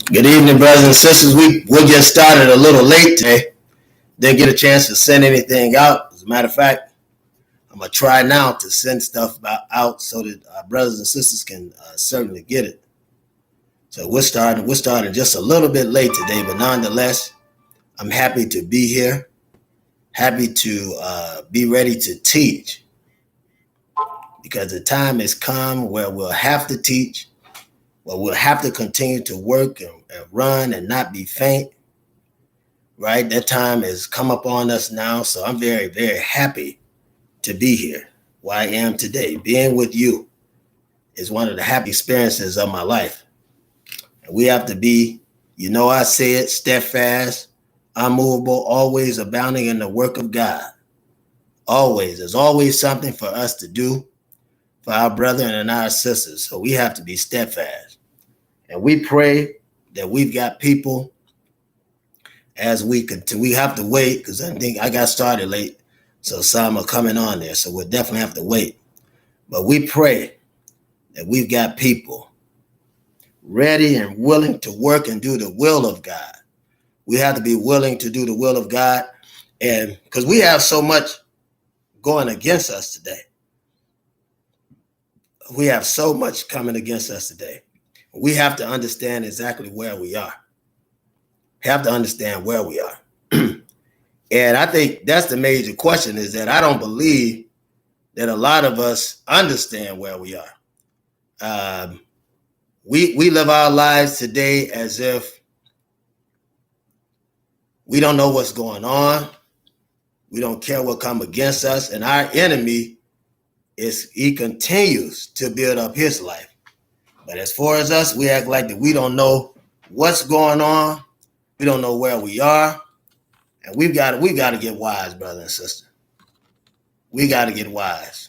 Good evening, brothers and sisters. We'll get started a little late today. Didn't get a chance to send anything out. As a matter of fact, I'm going to try now to send stuff out so that our brothers and sisters can certainly get it. So we're starting just a little bit late today, but nonetheless, I'm happy to be here, happy to be ready to teach, because the time has come where we'll have to teach, where we'll have to continue to work and run and not be faint. Right? That time has come upon us now. So I'm very, very happy to be here where I am today. Being with you is one of the happy experiences of my life. And we have to be, I say it, steadfast, unmovable, always abounding in the work of God. Always. There's always something for us to do for our brethren and our sisters. So we have to be steadfast. And we pray that we've got people as we continue. We have to wait because I think I got started late. So some are coming on there. So we'll definitely have to wait. But we pray that we've got people ready and willing to work and do the will of God. We have to be willing to do the will of God. And because we have so much going against us today. We have so much coming against us today. We have to understand exactly where we are. Have to understand where we are. And I think that's the major question, is that I don't believe that a lot of us understand where we are. We live our lives today as if we don't know what's going on. We don't care what comes against us. And our enemy he continues to build up his life. But as far as us, we act like that we don't know what's going on. We don't know where we are. And we got to get wise, brother and sister. We got to get wise.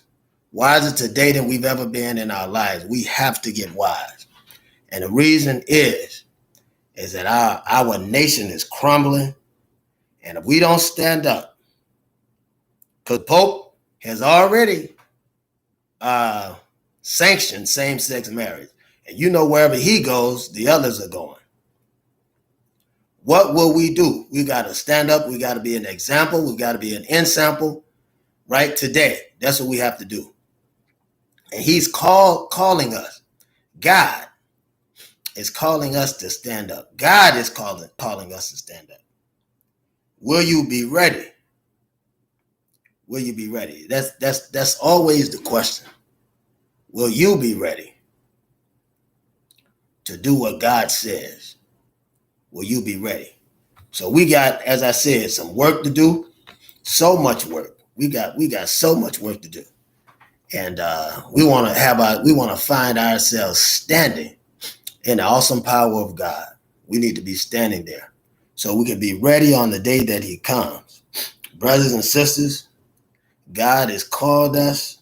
Wiser today than we've ever been in our lives. We have to get wise. And the reason is that our nation is crumbling. And if we don't stand up, because Pope has already sanctioned same-sex marriage. And wherever he goes, the others are going. What will we do? We got to stand up. We got to be an example. We got to be an example right today. That's what we have to do. And he's calling us. God is calling us to stand up. God is calling us to stand up. Will you be ready? Will you be ready? That's always the question. Will you be ready to do what God says? Will you be ready? So we got, as I said, some work to do. So much work. We got so much work to do. And we want to find ourselves standing in the awesome power of God. We need to be standing there so we can be ready on the day that he comes. Brothers and sisters, God has called us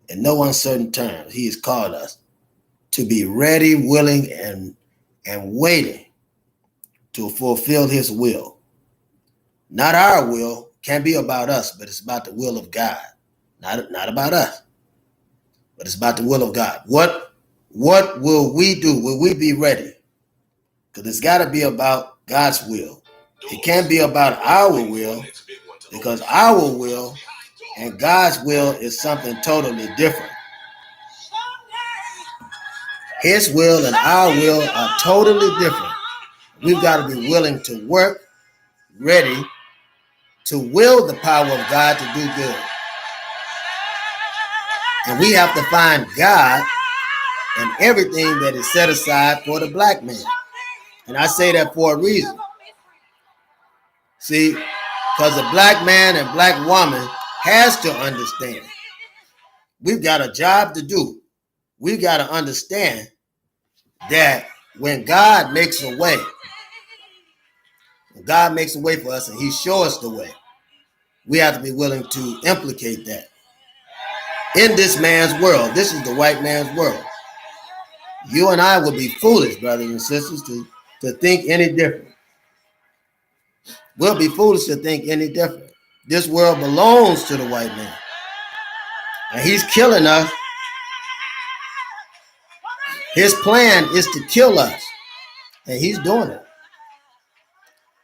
in no uncertain terms. He has called us to be ready, willing, and waiting to fulfill his will. Not our will, can't be about us, but it's about the will of God. Not about us, but it's about the will of God. What will we do? Will we be ready? Because it's got to be about God's will. It can't be about our will, because our will and God's will is something totally different. His will and our will are totally different. We've got to be willing to work, ready to will the power of God to do good. And we have to find God in everything that is set aside for the black man. And I say that for a reason. See, because the black man and black woman has to understand. We've got a job to do. We've got to understand that when God makes a way, for us and he shows us the way, we have to be willing to implicate that in this man's world. This is the white man's world. You and I would be foolish, brothers and sisters, to think any different. We'll be foolish to think any different. This world belongs to the white man. And he's killing us. His plan is to kill us And he's doing it.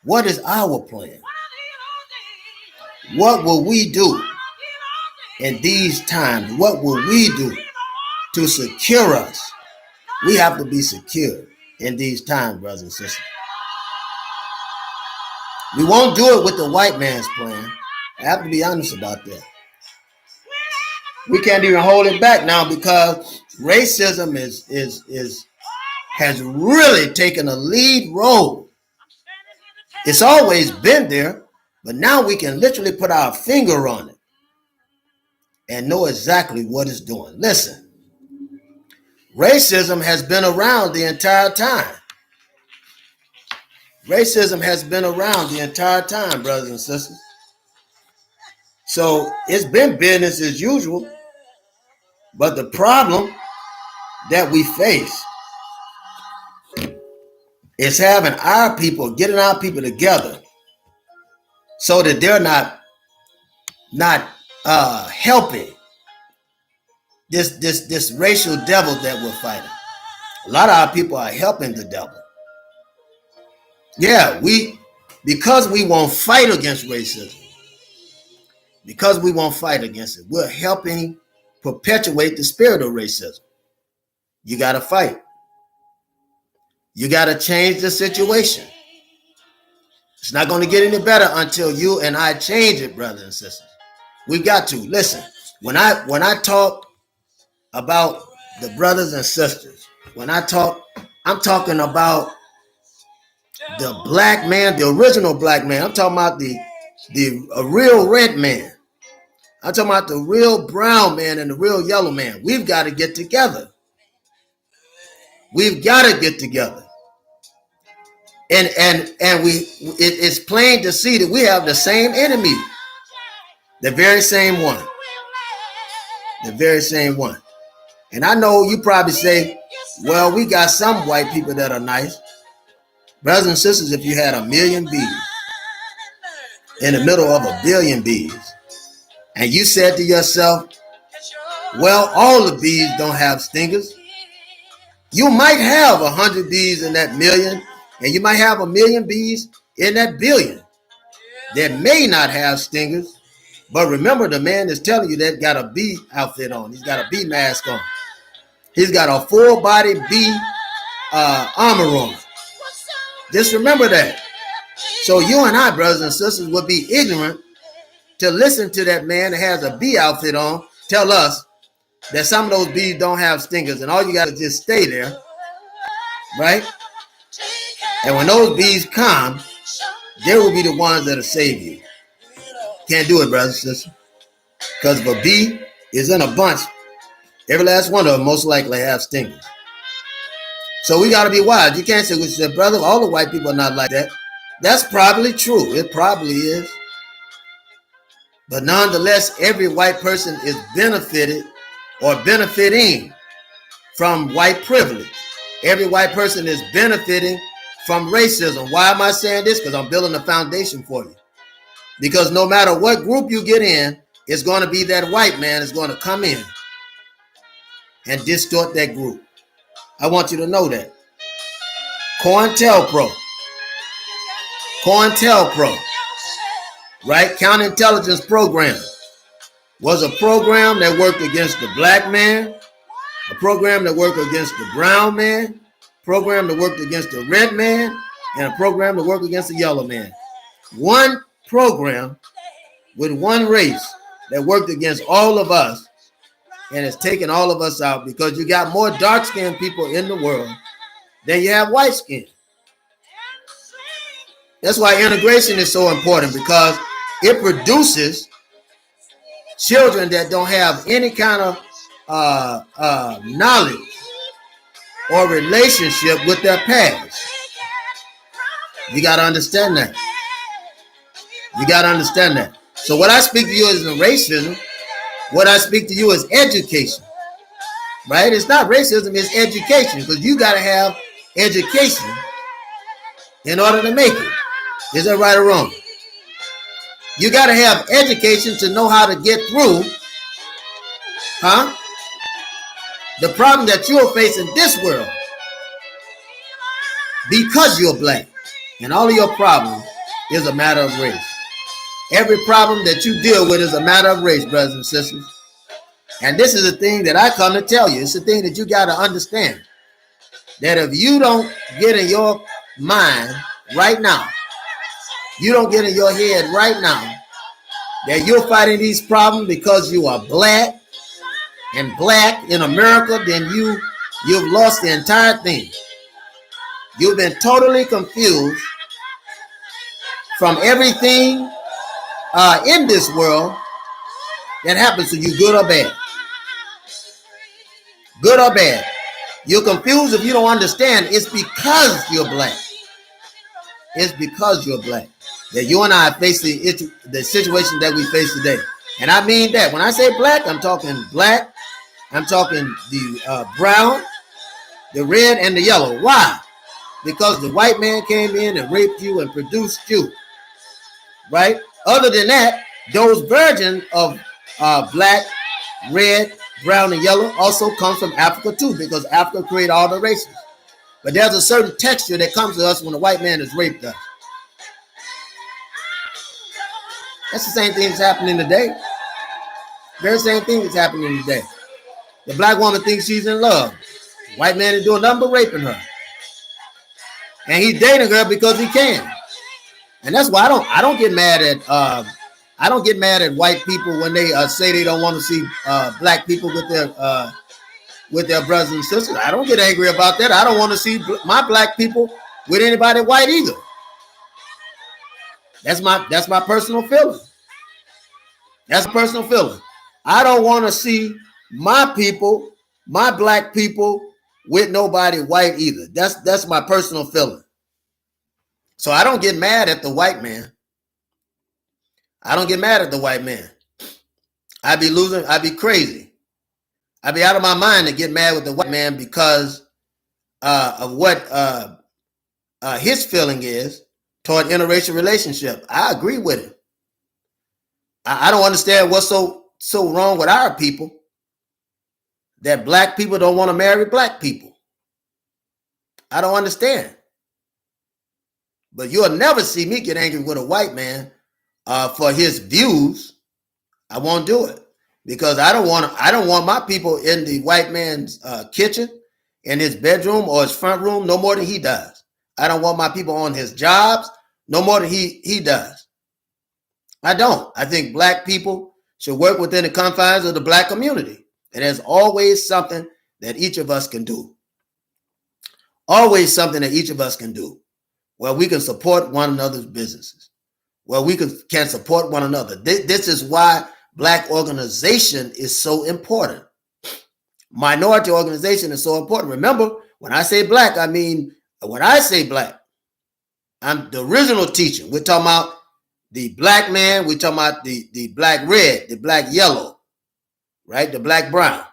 What is our plan? What will we do in these times? What will we do to secure us? We have to be secure in these times, brothers and sisters. We won't do it with the white man's plan. I have to be honest about that. We can't even hold it back now because racism has really taken a lead role. It's always been there, but now we can literally put our finger on it and know exactly what it's doing. Listen, racism has been around the entire time. Racism has been around the entire time, brothers and sisters. So it's been business as usual. But the problem that we face is having our people, getting our people together so that they're not helping this racial devil that we're fighting. A lot of our people are helping the devil. Yeah, because we won't fight against racism, because we won't fight against it, we're helping perpetuate the spirit of racism. You got to fight. You got to change the situation. It's not going to get any better until you and I change it, brothers and sisters. We got to. Listen, when I talk about the brothers and sisters, I'm talking about the black man, the original black man. I'm talking about a real red man. I'm talking about the real brown man and the real yellow man. We've got to get together. We've got to get together. And it's plain to see that we have the same enemy. The very same one. The very same one. And I know you probably say, well, we got some white people that are nice. Brothers and sisters, if you had 1 million bees in the middle of 1 billion bees, and you said to yourself, well, all the bees don't have stingers. You might have 100 bees in that million, and you might have 1 million bees in that billion that may not have stingers. But remember, the man is telling you that got a bee outfit on. He's got a bee mask on. He's got a full body bee armor on. Just remember that. So you and I, brothers and sisters, would be ignorant to listen to that man that has a bee outfit on tell us that some of those bees don't have stingers, and all you got to just stay there, right? And when those bees come, they will be the ones that'll save you. Can't do it, brothers and sisters. Because if a bee is in a bunch, every last one of them most likely have stingers. So we got to be wise. You can't say, brother, all the white people are not like that. That's probably true. It probably is. But nonetheless, every white person is benefited or benefiting from white privilege. Every white person is benefiting from racism. Why am I saying this? Because I'm building a foundation for you. Because no matter what group you get in, it's going to be that white man is going to come in and distort that group. I want you to know that. COINTELPRO, right? Counterintelligence program was a program that worked against the black man, a program that worked against the brown man, a program that worked against the red man, and a program that worked against the yellow man. One program with one race that worked against all of us and has taken all of us out because you got more dark-skinned people in the world than you have white skin. That's why integration is so important, because it produces children that don't have any kind of knowledge or relationship with their past. You got to understand that. You got to understand that. So what I speak to you isn't racism. What I speak to you is education. Right? It's not racism, it's education. Because you got to have education in order to make it. Is that right or wrong? You got to have education to know how to get through, the problem that you'll face in this world. because you're black. And all of your problems is a matter of race. Every problem that you deal with is a matter of race, brothers and sisters. And this is the thing that I come to tell you. It's the thing that you got to understand. That if you don't get in your mind right now, you don't get in your head right now, that you're fighting these problems because you are black and black in America, then you've lost the entire thing. You've been totally confused from everything in this world that happens to you, good or bad. Good or bad. You're confused if you don't understand. It's because you're black. It's because you're black that you and I face the situation that we face today. And I mean that. When I say black, I'm talking black. I'm talking the brown, the red, and the yellow. Why? Because the white man came in and raped you and produced you. Right? Other than that, those versions of black, red, brown, and yellow also come from Africa too, because Africa created all the races. But there's a certain texture that comes to us when the white man has raped us. That's the same thing that's happening today. Very same thing that's happening today. The black woman thinks she's in love. The white man is doing nothing but raping her. And he's dating her because he can. And that's why I don't get mad at white people when they say they don't want to see black people with their brothers and sisters. I don't get angry about that. I don't want to see my black people with anybody white either. That's my personal feeling. That's a personal feeling. I don't want to see my people, my black people, with nobody white either. That's my personal feeling. So I don't get mad at the white man. I don't get mad at the white man. I'd be crazy. I'd be out of my mind to get mad with the white man because of what his feeling is toward interracial relationship. I agree with him. I don't understand what's so wrong with our people that black people don't want to marry black people. I don't understand. But you'll never see me get angry with a white man for his views. I won't do it because I don't want my people in the white man's kitchen, in his bedroom or his front room no more than he does. I don't want my people on his jobs no more than he does. I don't. I think black people should work within the confines of the black community. And there's always something that each of us can do. Always something that each of us can do where we can support one another's businesses, where we can support one another. This is why black organization is so important. Minority organization is so important. Remember, when I say black, I mean, when I say black, I'm the original teaching. We're talking about the black man, we're talking about the black red, the black yellow, right? The black brown.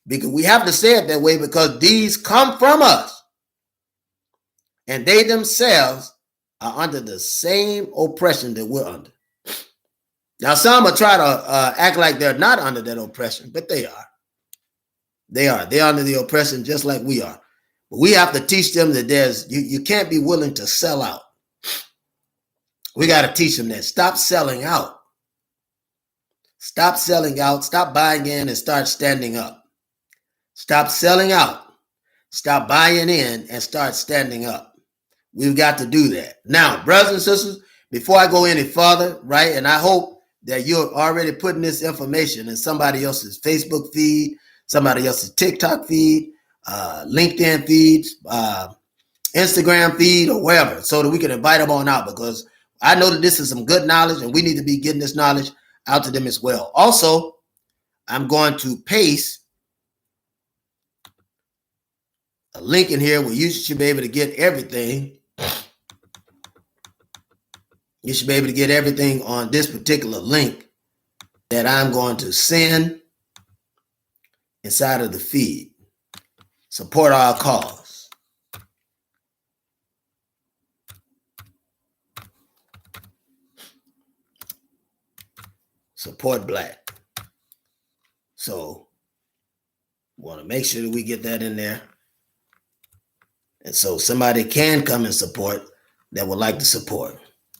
Because we have to say it that way because these come from us. And they themselves are under the same oppression that we're under. Now, some will try to act like they're not under that oppression, but they are. They are. They're under the oppression just like we are. But we have to teach them that you can't be willing to sell out. We got to teach them that. Stop selling out. Stop selling out. Stop buying in and start standing up. Stop selling out. Stop buying in and start standing up. We've got to do that. Now, brothers and sisters, before I go any further, right, and I hope that you're already putting this information in somebody else's Facebook feed, somebody else's TikTok feed, LinkedIn feeds, Instagram feed, or wherever, so that we can invite them on out, because I know that this is some good knowledge and we need to be getting this knowledge out to them as well. Also, I'm going to paste a link in here where you should be able to get everything. You should be able to get everything on this particular link that I'm going to send inside of the feed. Support our cause. Support black. So, want to make sure that we get that in there. And so somebody can come and support that would like to support.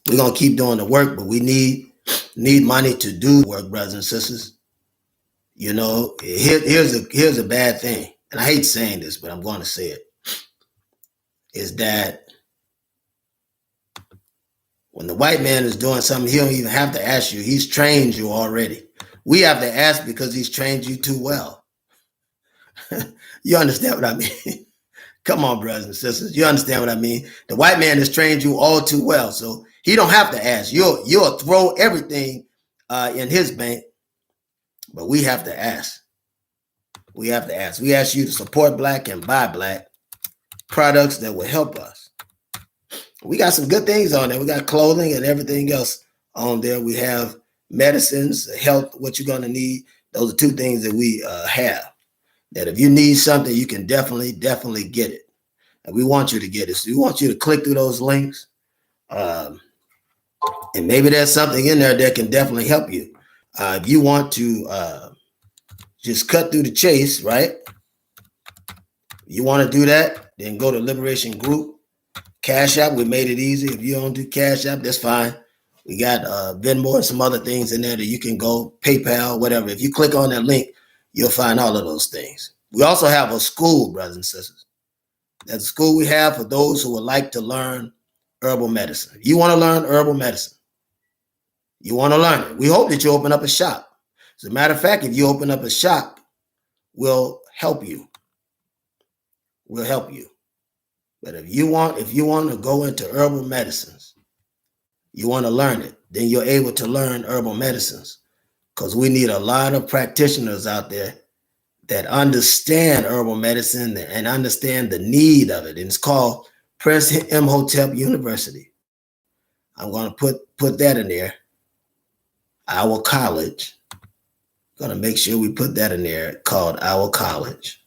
We're gonna keep doing the work, but we need money to do work, brothers and sisters. You know, here's a bad thing, and I hate saying this, but I'm going to say it. Is that when the white man is doing something, he don't even have to ask you. He's trained you already. We have to ask because he's trained you too well. You understand what I mean? Come on, brothers and sisters. You understand what I mean? The white man has trained you all too well, so he don't have to ask. You'll throw everything in his bank, but we have to ask. We have to ask. We ask you to support Black and buy Black products that will help us. We got some good things on there. We got clothing and everything else on there. We have medicines, health, what you're going to need. Those are two things that we have. That if you need something, you can definitely get it. And we want you to get it. So we want you to click through those links. And maybe there's something in there that can definitely help you. If you want to just cut through the chase, right? You want to do that, then go to Liberation Group. Cash App, we made it easy. If you don't do Cash App, that's fine. We got Venmo and some other things in there that you can go, PayPal, whatever. If you click on that link, you'll find all of those things. We also have a school, brothers and sisters. That's a school we have for those who would like to learn herbal medicine. If you want to learn herbal medicine, you want to learn it. We hope that you open up a shop. As a matter of fact, if you open up a shop, we'll help you. We'll help you. But if you want to go into herbal medicines, you want to learn it, then you're able to learn herbal medicines, because we need a lot of practitioners out there that understand herbal medicine and understand the need of it. And it's called Prince Imhotep University. I'm going to put that in there. Our college. I'm going to make sure we put that in there, called our college.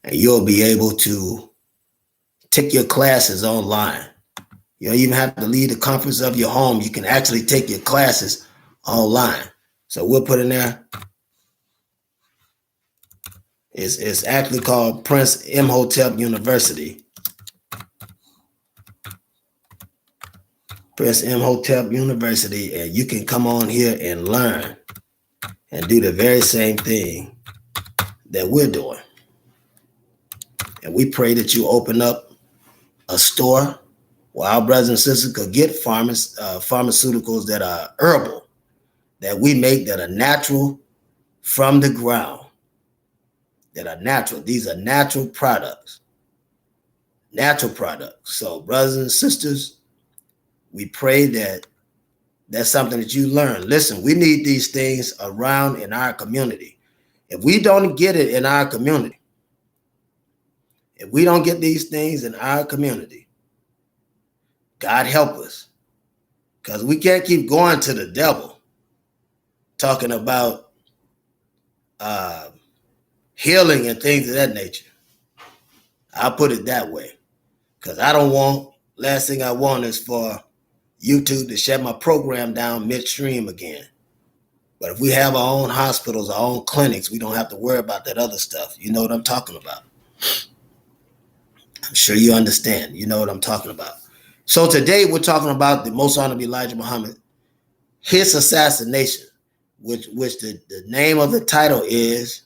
And you'll be able to take your classes online. You don't even have to leave the comforts of your home. You can actually take your classes online. So we'll put in there. It's actually called Prince Imhotep University. Prince Imhotep University, and you can come on here and learn and do the very same thing that we're doing. And we pray that you open up a store where our brothers and sisters could get pharmaceuticals that are herbal, that we make, that are natural from the ground, that are natural. These are natural products. Natural products. So, brothers and sisters, we pray that that's something that you learn. Listen, we need these things around in our community. If we don't get it in our community, if we don't get these things in our community, God help us. Because we can't keep going to the devil talking about healing and things of that nature. I'll put it that way. Because I don't want, last thing I want is for YouTube to shut my program down midstream again. But if we have our own hospitals, our own clinics, we don't have to worry about that other stuff. You know what I'm talking about. I'm sure you understand. You know what I'm talking about. So today we're talking about the Most Honorable Elijah Muhammad, his assassination, which the name of the title is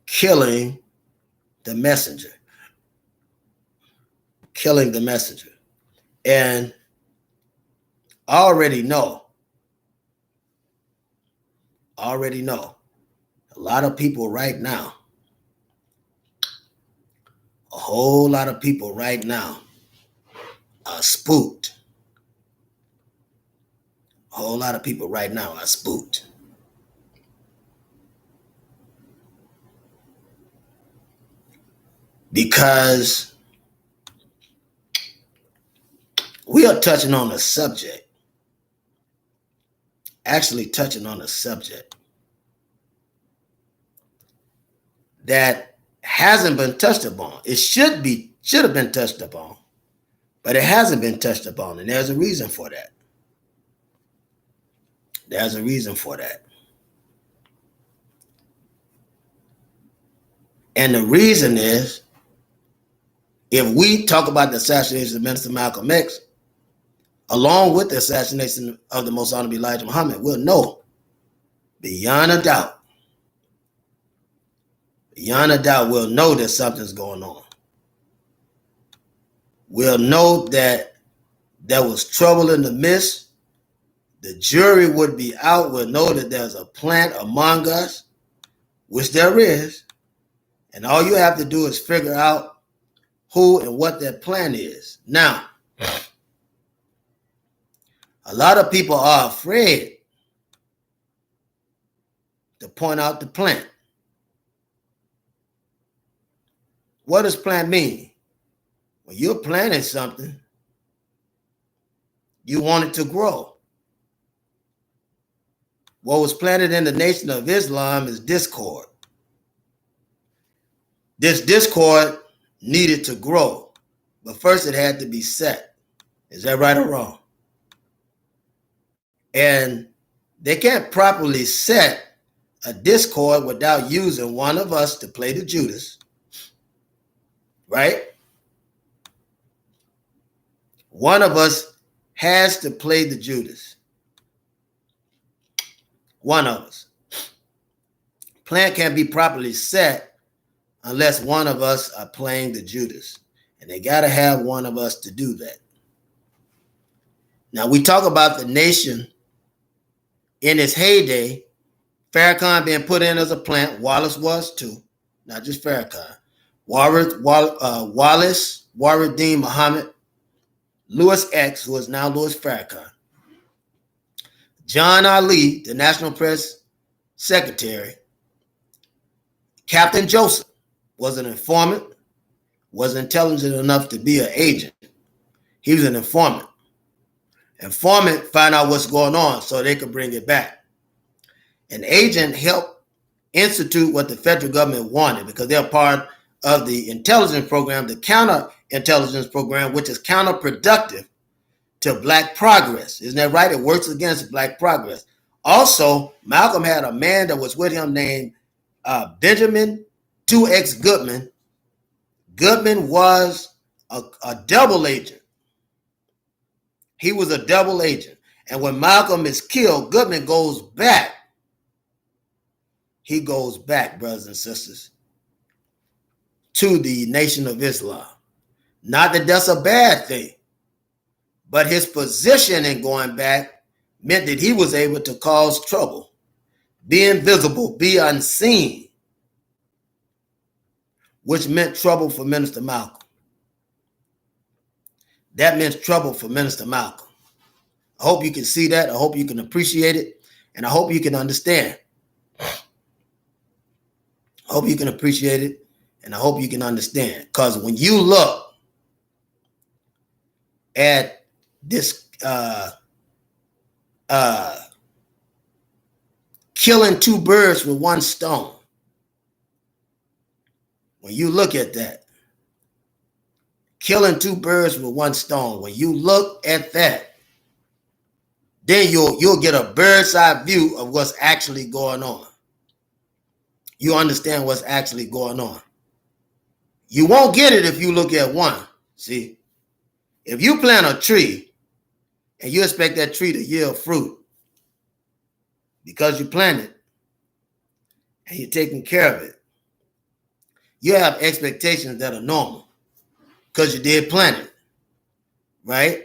Killing the Messenger. Killing the Messenger. And I already know, a lot of people right now, a whole lot of people right now are spooked. A whole lot of people right now are spooked. Because we are touching on a subject, that hasn't been touched upon. It should have been touched upon, but it hasn't been touched upon, and there's a reason for that. There's a reason for that. And the reason is If we talk about the assassination of Minister Malcolm X, along with the assassination of the Most Honorable Elijah Muhammad, we'll know beyond a doubt, we'll know that something's going on. We'll know that there was trouble in the midst. The jury would be out. We'll know that there's a plant among us, which there is. And all you have to do is figure out who and what that plant is. Now, a lot of people are afraid to point out the plant. What does plant mean? When you're planting something, you want it to grow. What was planted in the Nation of Islam is discord. This discord needed to grow, but first it had to be set. Is that right or wrong? And they can't properly set a discord without using one of us to play the Judas, right? One of us has to play the Judas. One of us. Plan can't be properly set unless one of us are playing the Judas. And they got to have one of us to do that. Now, we talk about the nation in its heyday, Farrakhan being put in as a plant. Wallace was too, not just Farrakhan. Wallace, Warideen Muhammad, Louis X, who is now Louis Farrakhan. John Ali, the National Press Secretary. Captain Joseph was an informant, wasn't intelligent enough to be an agent. He was an informant. Informant find out what's going on so they could bring it back. An agent helped institute what the federal government wanted because they're part of the intelligence program, the counterintelligence program, which is counterproductive to Black progress. Isn't that right? It works against Black progress. Also, Malcolm had a man that was with him named Benjamin 2X Goodman. Goodman was a double agent. He was a double agent. And when Malcolm is killed, Goodman goes back. He goes back, brothers and sisters, to the Nation of Islam. Not that that's a bad thing, but his position in going back meant that he was able to cause trouble, be invisible, be unseen, which meant trouble for Minister Malcolm. That meant trouble for Minister Malcolm. I hope you can see that. I hope you can appreciate it. And I hope you can understand. I hope you can appreciate it. And I hope you can understand. Because when you look at this killing two birds with one stone, when you look at that, killing two birds with one stone, when you look at that, then you'll get a bird's eye view of what's actually going on. You understand what's actually going on. You won't get it if you look at one. See, if you plant a tree and you expect that tree to yield fruit because you planted and you're taking care of it, you have expectations that are normal because you did plant it, right?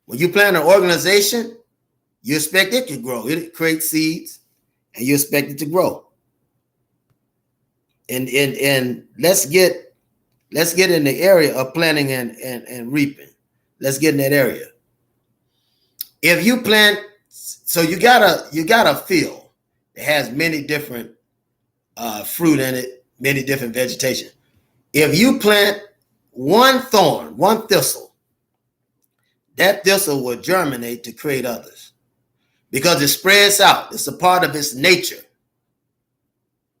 When you plant an organization, you expect it to grow. It creates seeds and you expect it to grow. And let's get in the area of planting and reaping. Let's get in that area. If you plant, so you got a field that has many different fruit in it, many different vegetation. If you plant one thorn, one thistle, that thistle will germinate to create others because it spreads out. It's a part of its nature.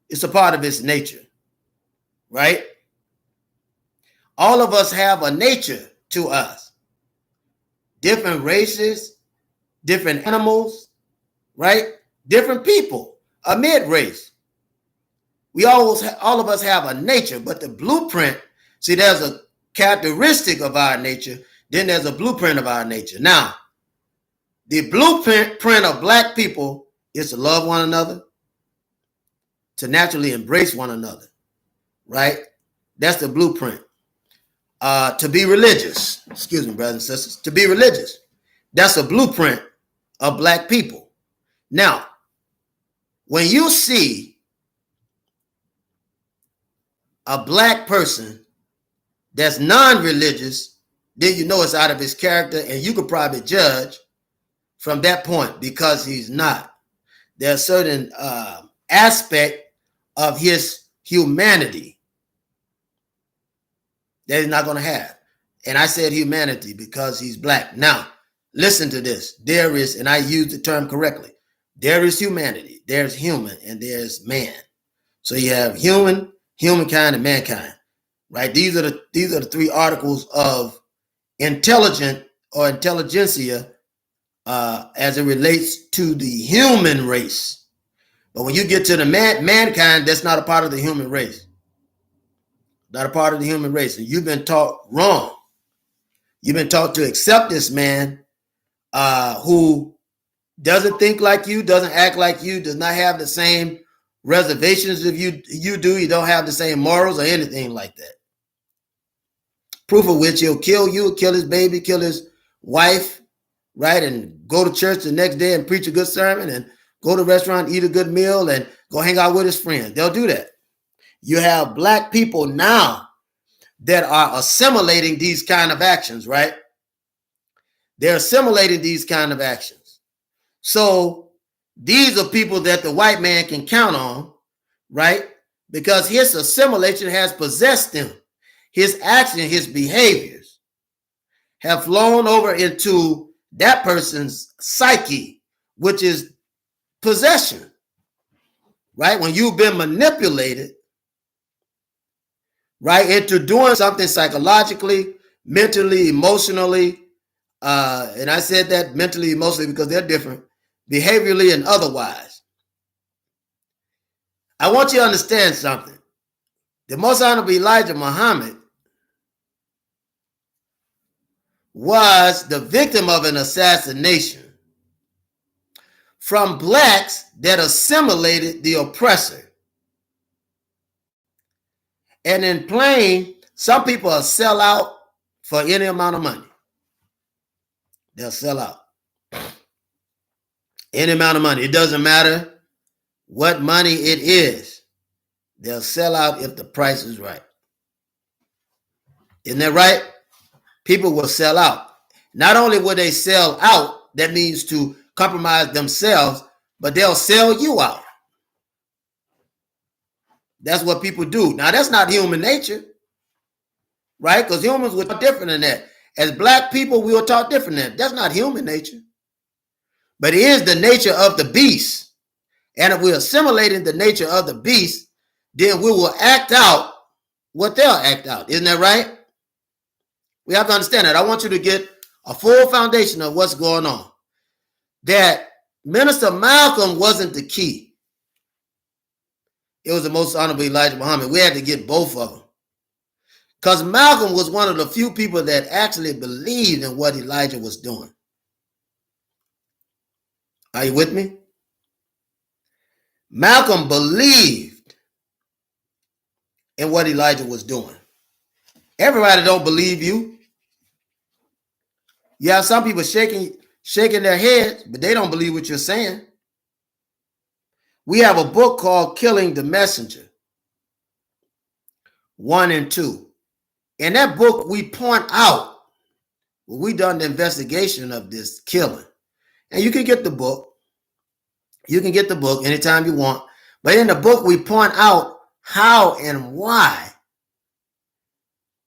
It's a part of its nature, right? All of us have a nature to us. Different races, different animals, right? Different people, a mid-race. All of us have a nature, but the blueprint See, there's a characteristic of our nature, then there's a blueprint of our nature. Now, the blueprint of black people is to love one another, to naturally embrace one another, right? That's the blueprint. To be religious, excuse me, brothers and sisters, to be religious. That's a blueprint of black people. Now, when you see a black person that's non-religious, then you know it's out of his character, and you could probably judge from that point because he's not. There's a certain aspect of his humanity that he's not going to have. And I said humanity because he's black. Now, listen to this. There is, and I use the term correctly, there is humanity, there's human, and there's man. So you have human, humankind, and mankind, right? These are the three articles of intelligent or intelligentsia as it relates to the human race. But when you get to the mankind, that's not a part of the human race. Not a part of the human race. And you've been taught wrong. You've been taught to accept this man who doesn't think like you, doesn't act like you, does not have the same reservations as you do. You don't have the same morals or anything like that. Proof of which he'll kill you, kill his baby, kill his wife, right? And go to church the next day and preach a good sermon and go to a restaurant, eat a good meal, and go hang out with his friends. They'll do that. You have black people now that are assimilating these kind of actions, right? They're assimilating these kind of actions. So these are people that the white man can count on, right? Because his assimilation has possessed them. His action, his behaviors have flown over into that person's psyche, which is possession, right? When you've been manipulated, right, into doing something psychologically, mentally, emotionally, and I said that mentally, emotionally because they're different, behaviorally and otherwise. I want you to understand something. The Most Honorable Elijah Muhammad was the victim of an assassination from blacks that assimilated the oppressor. And in plain, some people will sell out for any amount of money. They'll sell out. Any amount of money. It doesn't matter what money it is. They'll sell out if the price is right. Isn't that right? People will sell out. Not only will they sell out, that means to compromise themselves, but they'll sell you out. That's what people do. Now, that's not human nature, right? Because humans were taught different than that. As black people, we were taught different than that. That's not human nature. But it is the nature of the beast. And if we're assimilating the nature of the beast, then we will act out what they'll act out. Isn't that right? We have to understand that. I want you to get a full foundation of what's going on. That Minister Malcolm wasn't the key. It was the Most Honorable Elijah Muhammad. We had to get both of them. Because Malcolm was one of the few people that actually believed in what Elijah was doing. Are you with me? Malcolm believed in what Elijah was doing. Everybody don't believe you. You have some people shaking their heads, but they don't believe what you're saying. We have a book called Killing the Messenger, 1 and 2. In that book, we point out, we done the investigation of this killing. And you can get the book. You can get the book anytime you want. But in the book, we point out how and why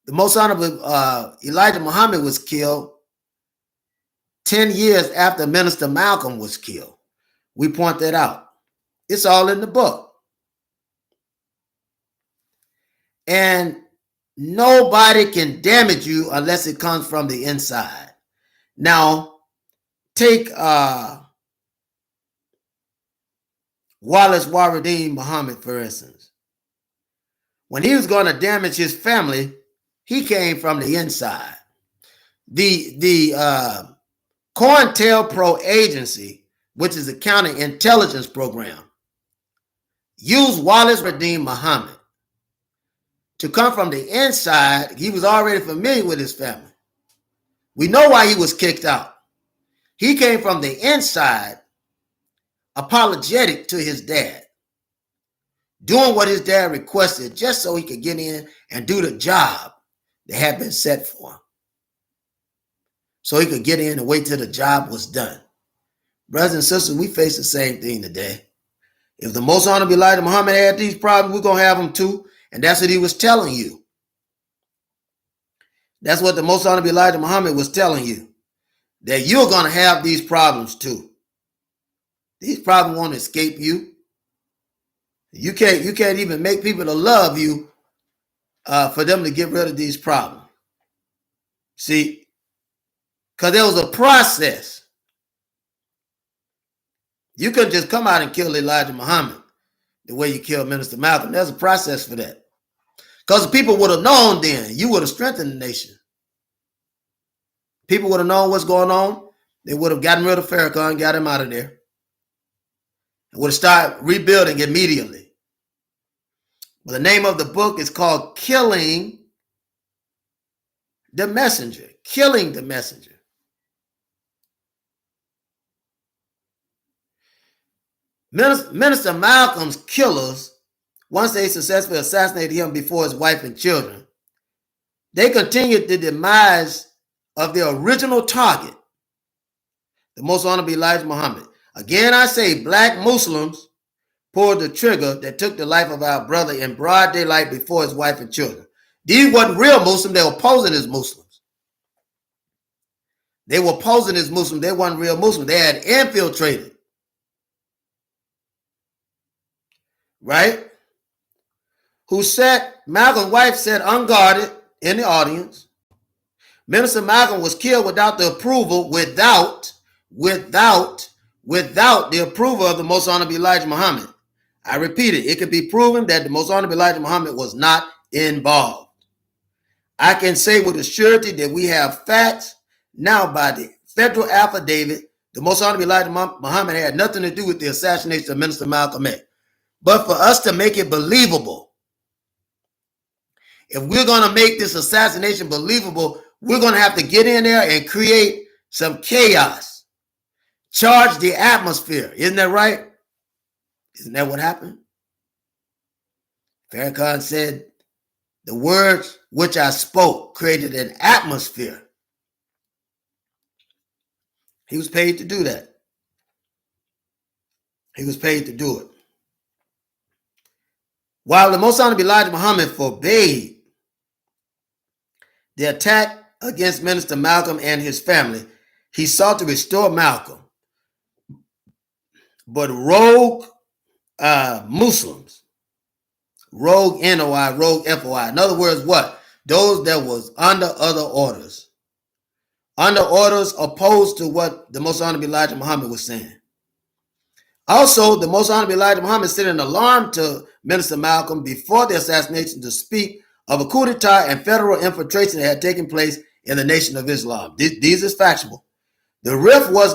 the Most Honorable Elijah Muhammad was killed 10 years after Minister Malcolm was killed. We point that out. It's all in the book. And nobody can damage you unless it comes from the inside. Now, take Wallace Waradeen Muhammad, for instance. When he was going to damage his family, He came from the inside. The COINTELPRO agency, which is a counterintelligence program, used Wallace Redeem Muhammad to come from the inside. He was already familiar with his family. We know why he was kicked out. He came from the inside, apologetic to his dad, doing what his dad requested just so he could get in and do the job that had been set for him. So he could get in and wait till the job was done. Brothers and sisters, we face the same thing today. If the Most Honorable Elijah Muhammad had these problems, we're going to have them too. And that's what he was telling you. That's what the Most Honorable Elijah Muhammad was telling you. That you're going to have these problems too. These problems won't escape you. You can't even make people to love you for them to get rid of these problems. See, because there was a process. You couldn't just come out and kill Elijah Muhammad the way you killed Minister Malcolm. There's a process for that. Because if people would have known then, you would have strengthened the nation. People would have known what's going on. They would have gotten rid of Farrakhan, got him out of there. And would have started rebuilding immediately. But the name of the book is called Killing the Messenger. Killing the Messenger. Minister Malcolm's killers, once they successfully assassinated him before his wife and children, they continued the demise of their original target, the Most Honorable Elijah Muhammad. Again, I say black Muslims pulled the trigger that took the life of our brother in broad daylight before his wife and children. These weren't real Muslims. They were posing as Muslims. They were posing as Muslims. They weren't real Muslims. They had infiltrated. Right? Who sat, Malcolm's wife sat unguarded in the audience. Minister Malcolm was killed without the approval, without the approval of the Most Honorable Elijah Muhammad. I repeat it, it can be proven that the Most Honorable Elijah Muhammad was not involved. I can say with a surety that we have facts now by the federal affidavit. The Most Honorable Elijah Muhammad had nothing to do with the assassination of Minister Malcolm X. But for us to make it believable, if we're going to make this assassination believable, we're going to have to get in there and create some chaos. Charge the atmosphere. Isn't that right? Isn't that what happened? Farrakhan said, the words which I spoke created an atmosphere. He was paid to do that. He was paid to do it. While the Most Honorable Elijah Muhammad forbade the attack against Minister Malcolm and his family, he sought to restore Malcolm. But rogue Muslims, rogue NOI, rogue FOI, in other words, what? Those that was under other orders. Under orders opposed to what the Most Honorable Elijah Muhammad was saying. Also, the Most Honorable Elijah Muhammad sent an alarm to Minister Malcolm before the assassination to speak of a coup d'etat and federal infiltration that had taken place in the Nation of Islam. These is factual. The rift was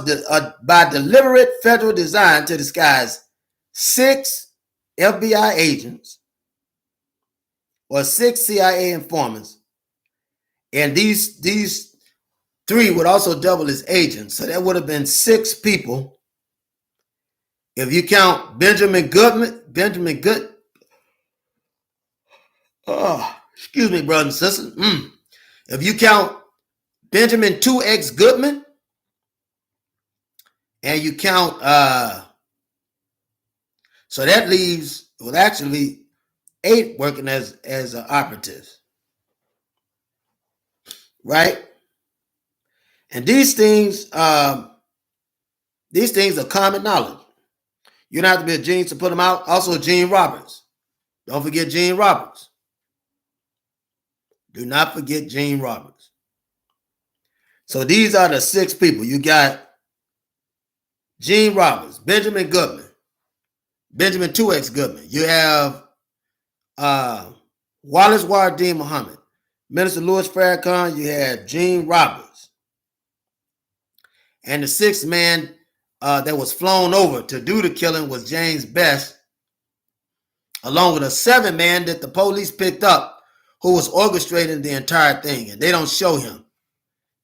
by deliberate federal design to disguise 6 FBI agents or 6 CIA informants, and these 3 would also double as agents. So that would have been 6 people. If you count Benjamin Goodman, excuse me, brothers and sisters. If you count Benjamin 2X Goodman, and you count, so that leaves, well, actually 8 working as operatives, right? And these things are common knowledge. You don't have to be a genius to put them out. Also, Gene Roberts. Don't forget Gene Roberts. Do not forget Gene Roberts. So these are the 6 people. You got Gene Roberts, Benjamin Goodman, Benjamin 2X Goodman. You have Wallace Wardeen Muhammad, Minister Louis Farrakhan, you had Gene Roberts. And the sixth man that was flown over to do the killing was James Best, along with a seventh man that the police picked up who was orchestrating the entire thing, and they don't show him.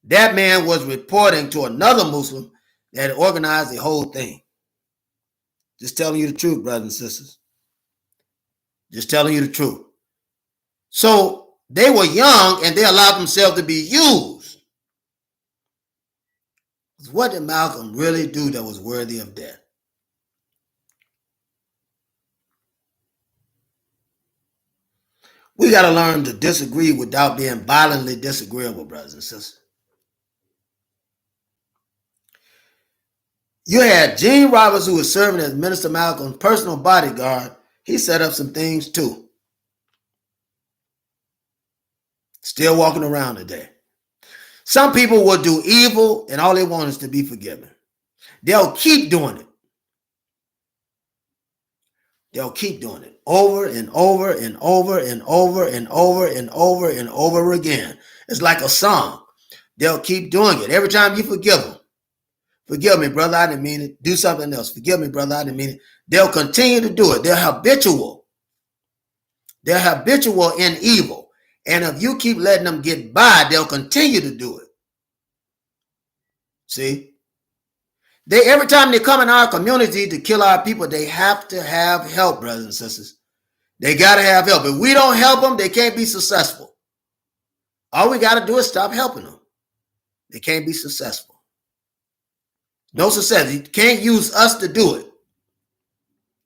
That man was reporting to another Muslim that had organized the whole thing. Just telling you the truth, brothers and sisters. Just telling you the truth. So they were young and they allowed themselves to be used. What did Malcolm really do that was worthy of death? We got to learn to disagree without being violently disagreeable, brothers and sisters. You had Gene Roberts, who was serving as Minister Malcolm's personal bodyguard. He set up some things too. Still walking around today. Some people will do evil and all they want is to be forgiven. They'll keep doing it. They'll keep doing it over and over and over and over and over and over and over again. It's like a song. They'll keep doing it. Every time you forgive them. Forgive me, brother, I didn't mean it. Do something else. Forgive me, brother, I didn't mean it. They'll continue to do it. They're habitual. They're habitual in evil. And if you keep letting them get by, they'll continue to do it. See? Every time they come in our community to kill our people, they have to have help, brothers and sisters. They got to have help. If we don't help them, they can't be successful. All we got to do is stop helping them. They can't be successful. No success. You can't use us to do it.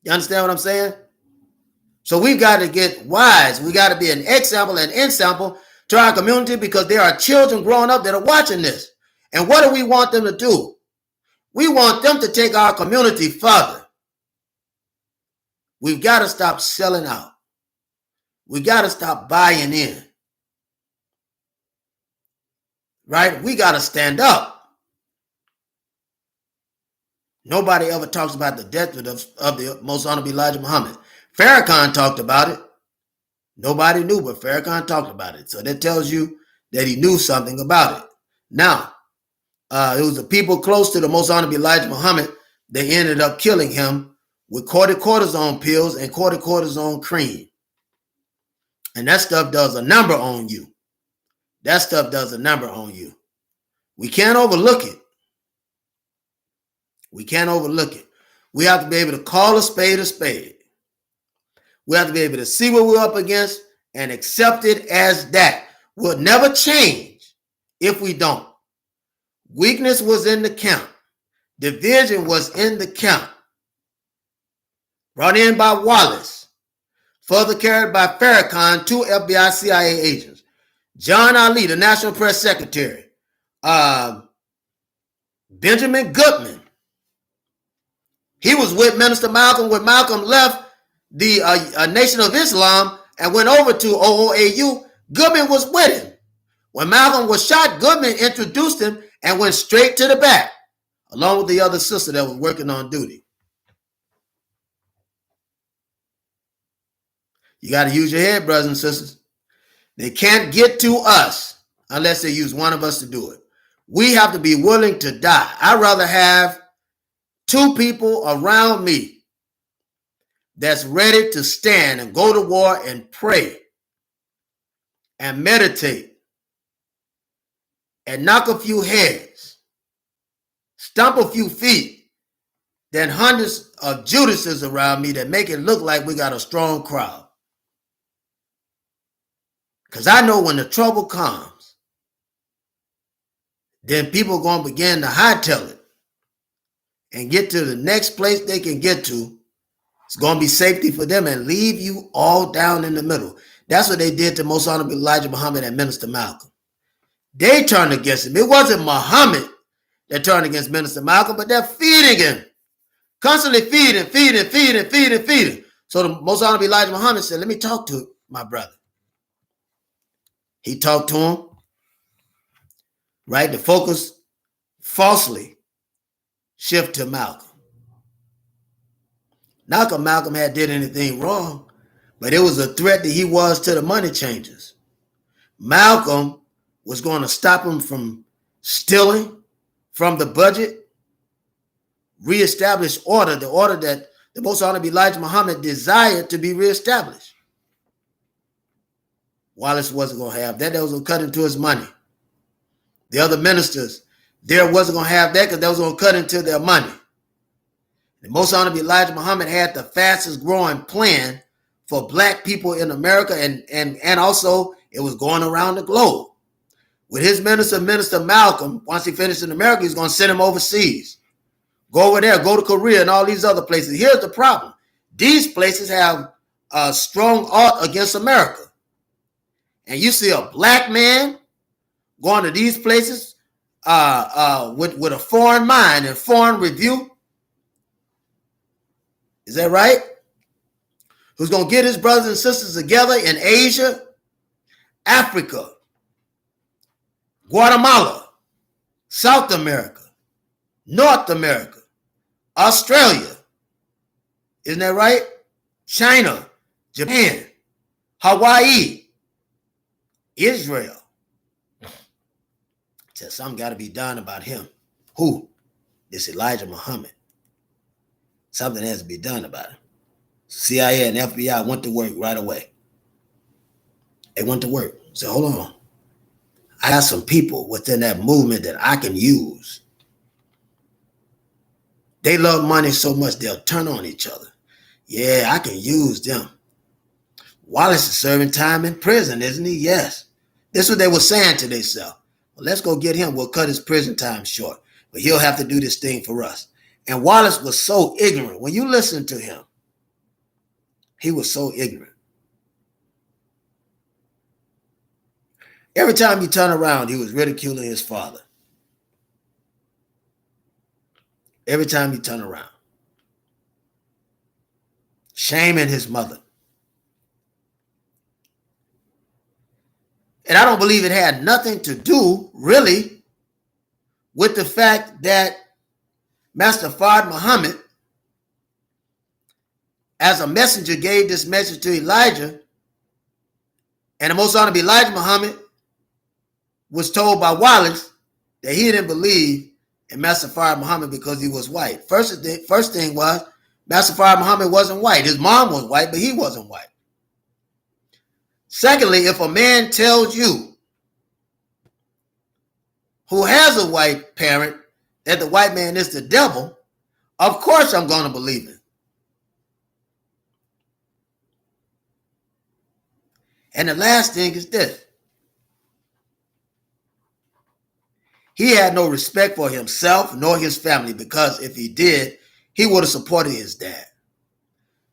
You understand what I'm saying? So we've got to get wise. We got to be an example and ensample to our community because there are children growing up that are watching this. And what do we want them to do? We want them to take our community further. We've got to stop selling out. We got to stop buying in. Right? We got to stand up. Nobody ever talks about the death of the Most Honorable Elijah Muhammad. Farrakhan talked about it. Nobody knew, but Farrakhan talked about it. So that tells you that he knew something about it. Now, it was the people close to the Most Honorable Elijah Muhammad that ended up killing him with cortisone pills and cortisone cream. And that stuff does a number on you. That stuff does a number on you. We can't overlook it. We can't overlook it. We have to be able to call a spade a spade. We have to be able to see what we're up against and accept it as that. We'll never change if we don't. Weakness was in the camp. Division was in the camp. Brought in by Wallace. Further carried by Farrakhan, 2 FBI CIA agents. John Ali, the National Press Secretary. Benjamin Goodman. He was with Minister Malcolm when Malcolm left the Nation of Islam and went over to OOAU. Goodman was with him. When Malcolm was shot, Goodman introduced him and went straight to the back, along with the other sister that was working on duty. You got to use your head, brothers and sisters. They can't get to us unless they use one of us to do it. We have to be willing to die. I'd rather have 2 people around me that's ready to stand and go to war and pray and meditate and knock a few heads, stomp a few feet, than hundreds of Judases around me that make it look like we got a strong crowd. Because I know when the trouble comes, then people are going to begin to hightail it and get to the next place they can get to. It's going to be safety for them and leave you all down in the middle. That's what they did to Most Honorable Elijah Muhammad and Minister Malcolm. They turned against him. It wasn't Muhammad that turned against Minister Malcolm, but they're feeding him. Constantly feeding. So the Most Honorable Elijah Muhammad said, let me talk to my brother. He talked to him, right? The focus falsely shift to Malcolm. Not that Malcolm had did anything wrong, but it was a threat that he was to the money changers. Malcolm was going to stop him from stealing from the budget, reestablish order, the order that the Most Honorable Elijah Muhammad desired to be reestablished. Wallace wasn't going to have that. That was going to cut into his money. The other ministers there wasn't going to have that because that was going to cut into their money. The Most Honorable Elijah Muhammad had the fastest growing plan for black people in America, and also it was going around the globe. With his Minister Malcolm, once he finished in America, he's going to send him overseas. Go over there, go to Korea and all these other places. Here's the problem. These places have a strong art against America. And you see a black man going to these places with a foreign mind and foreign review. Is that right? Who's going to get his brothers and sisters together in Asia, Africa, Guatemala, South America, North America, Australia. Isn't that right? China, Japan, Hawaii, Israel. Said something got to be done about him. Who? This Elijah Muhammad. Something has to be done about it. CIA and FBI went to work right away. They went to work. Said, hold on. I got some people within that movement that I can use. They love money so much they'll turn on each other. Yeah, I can use them. Wallace is serving time in prison, isn't he? Yes. This is what they were saying to themselves. Well, let's go get him. We'll cut his prison time short. But he'll have to do this thing for us. And Wallace was so ignorant. When you listen to him, he was so ignorant. Every time you turn around, he was ridiculing his father. Every time you turn around. Shaming his mother. And I don't believe it had nothing to do, really, with the fact that Master Fard Muhammad, as a messenger, gave this message to Elijah, and the Most Honorable Elijah Muhammad was told by Wallace that he didn't believe in Master Fard Muhammad because he was white. First thing was, Master Fard Muhammad wasn't white. His mom was white, but he wasn't white. Secondly, if a man tells you who has a white parent that the white man is the devil, of course I'm going to believe it. And the last thing is this. He had no respect for himself nor his family, because if he did, he would have supported his dad.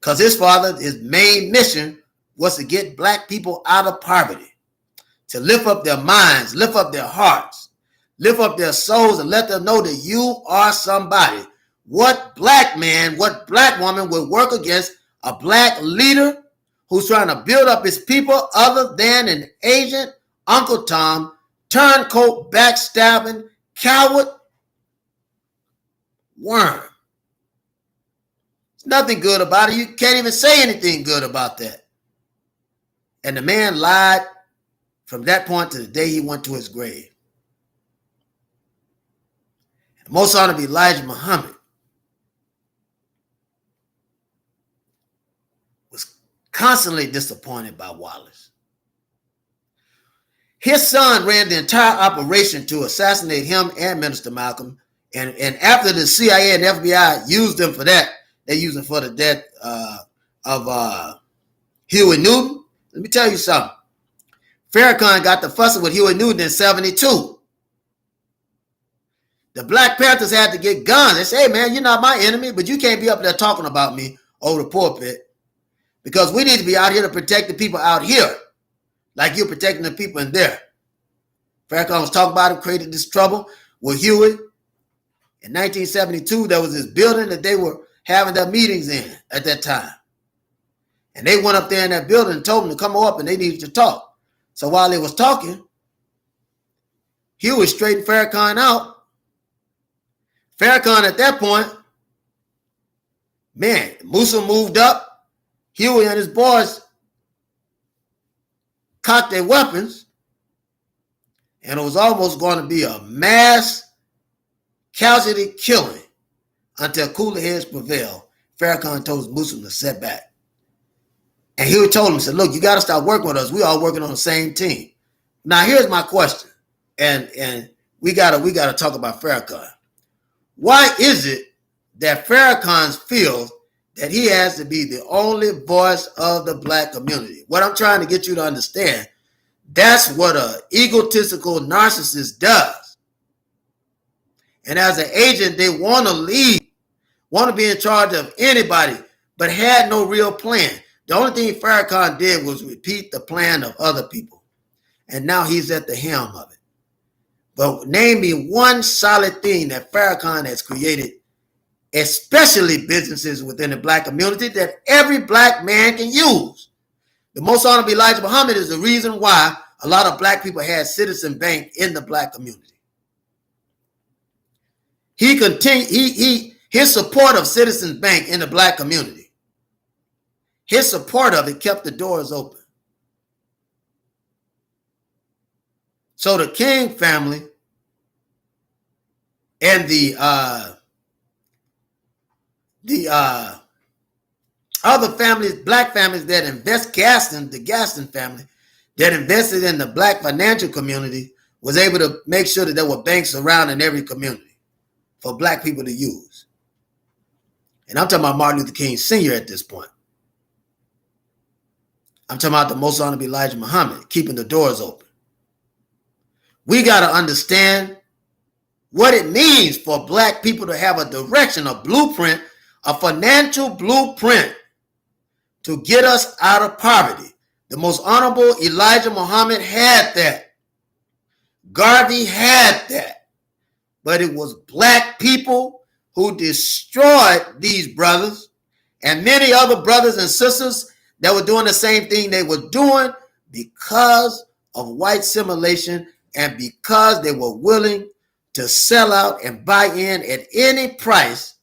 Because his father, his main mission was to get black people out of poverty, to lift up their minds, lift up their hearts, lift up their souls, and let them know that you are somebody. What black man, what black woman would work against a black leader who's trying to build up his people other than an agent, Uncle Tom, turncoat, backstabbing, coward, worm? There's nothing good about it. You can't even say anything good about that. And the man lied from that point to the day he went to his grave. The Most Honorable Elijah Muhammad was constantly disappointed by Wallace. His son ran the entire operation to assassinate him and Minister Malcolm. And after the CIA and FBI used them for that, they used them for the death of Huey Newton. Let me tell you something. Farrakhan got the fussing with Huey Newton in 1972. The Black Panthers had to get guns. They say, hey, man, you're not my enemy, but you can't be up there talking about me over the pulpit, because we need to be out here to protect the people out here like you're protecting the people in there. Farrakhan was talking about it, created this trouble with Huey. In 1972, there was this building that they were having their meetings in at that time. And they went up there in that building and told them to come up and they needed to talk. So while they was talking, Huey straightened Farrakhan out. Farrakhan at that point, man, Musa moved up. Huey and his boys cocked their weapons and it was almost going to be a mass casualty killing until cooler heads prevailed. Farrakhan told Muslim to set back. And he told him, said, look, you got to stop working with us. We all working on the same team. Now, here's my question. And we gotta talk about Farrakhan. Why is it that Farrakhan feels that he has to be the only voice of the black community? What I'm trying to get you to understand, that's what an egotistical narcissist does. And as an agent, they want to lead, want to be in charge of anybody, but had no real plan. The only thing Farrakhan did was repeat the plan of other people. And now he's at the helm of it. But name me one solid thing that Farrakhan has created, especially businesses within the black community, that every black man can use. The Most Honorable Elijah Muhammad is the reason why a lot of black people had Citizen Bank in the black community. His support of Citizens Bank in the black community, his support of it kept the doors open. So the King family and the other families, black families that invest, the Gaston family, that invested in the black financial community, was able to make sure that there were banks around in every community for black people to use. And I'm talking about Martin Luther King Sr. at this point. I'm talking about the Most Honorable Elijah Muhammad keeping the doors open. We got to understand what it means for black people to have a direction, a blueprint, a financial blueprint to get us out of poverty. The Most Honorable Elijah Muhammad had that. Garvey had that. But it was black people who destroyed these brothers and many other brothers and sisters that were doing the same thing they were doing because of white assimilation and because they were willing to sell out and buy in at any price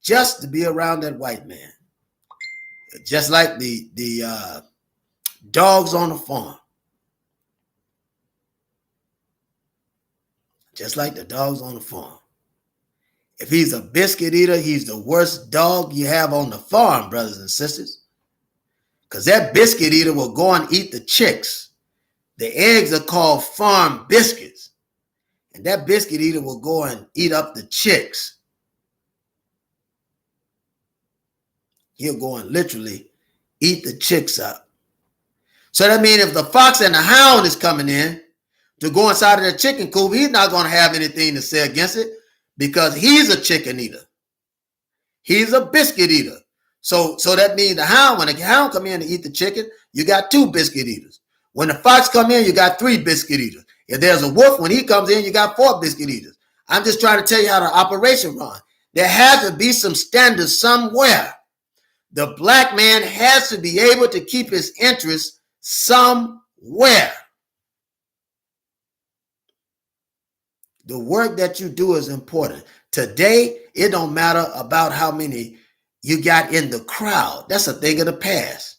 just to be around that white man. Just like the dogs on the farm. Just like the dogs on the farm. If he's a biscuit eater, he's the worst dog you have on the farm, brothers and sisters. Because that biscuit eater will go and eat the chicks. The eggs are called farm biscuits. And that biscuit eater will go and eat up the chicks. He'll go and literally eat the chicks up. So that means if the fox and the hound is coming in to go inside of the chicken coop, he's not going to have anything to say against it because he's a chicken eater. He's a biscuit eater. So that means the hound, when the hound come in to eat the chicken, you got 2 biscuit eaters. When the fox come in, you got 3 biscuit eaters. If there's a wolf, when he comes in, you got 4 biscuit eaters. I'm just trying to tell you how the operation runs. There has to be some standards somewhere. The black man has to be able to keep his interests somewhere. The work that you do is important. Today, it don't matter about how many you got in the crowd. That's a thing of the past.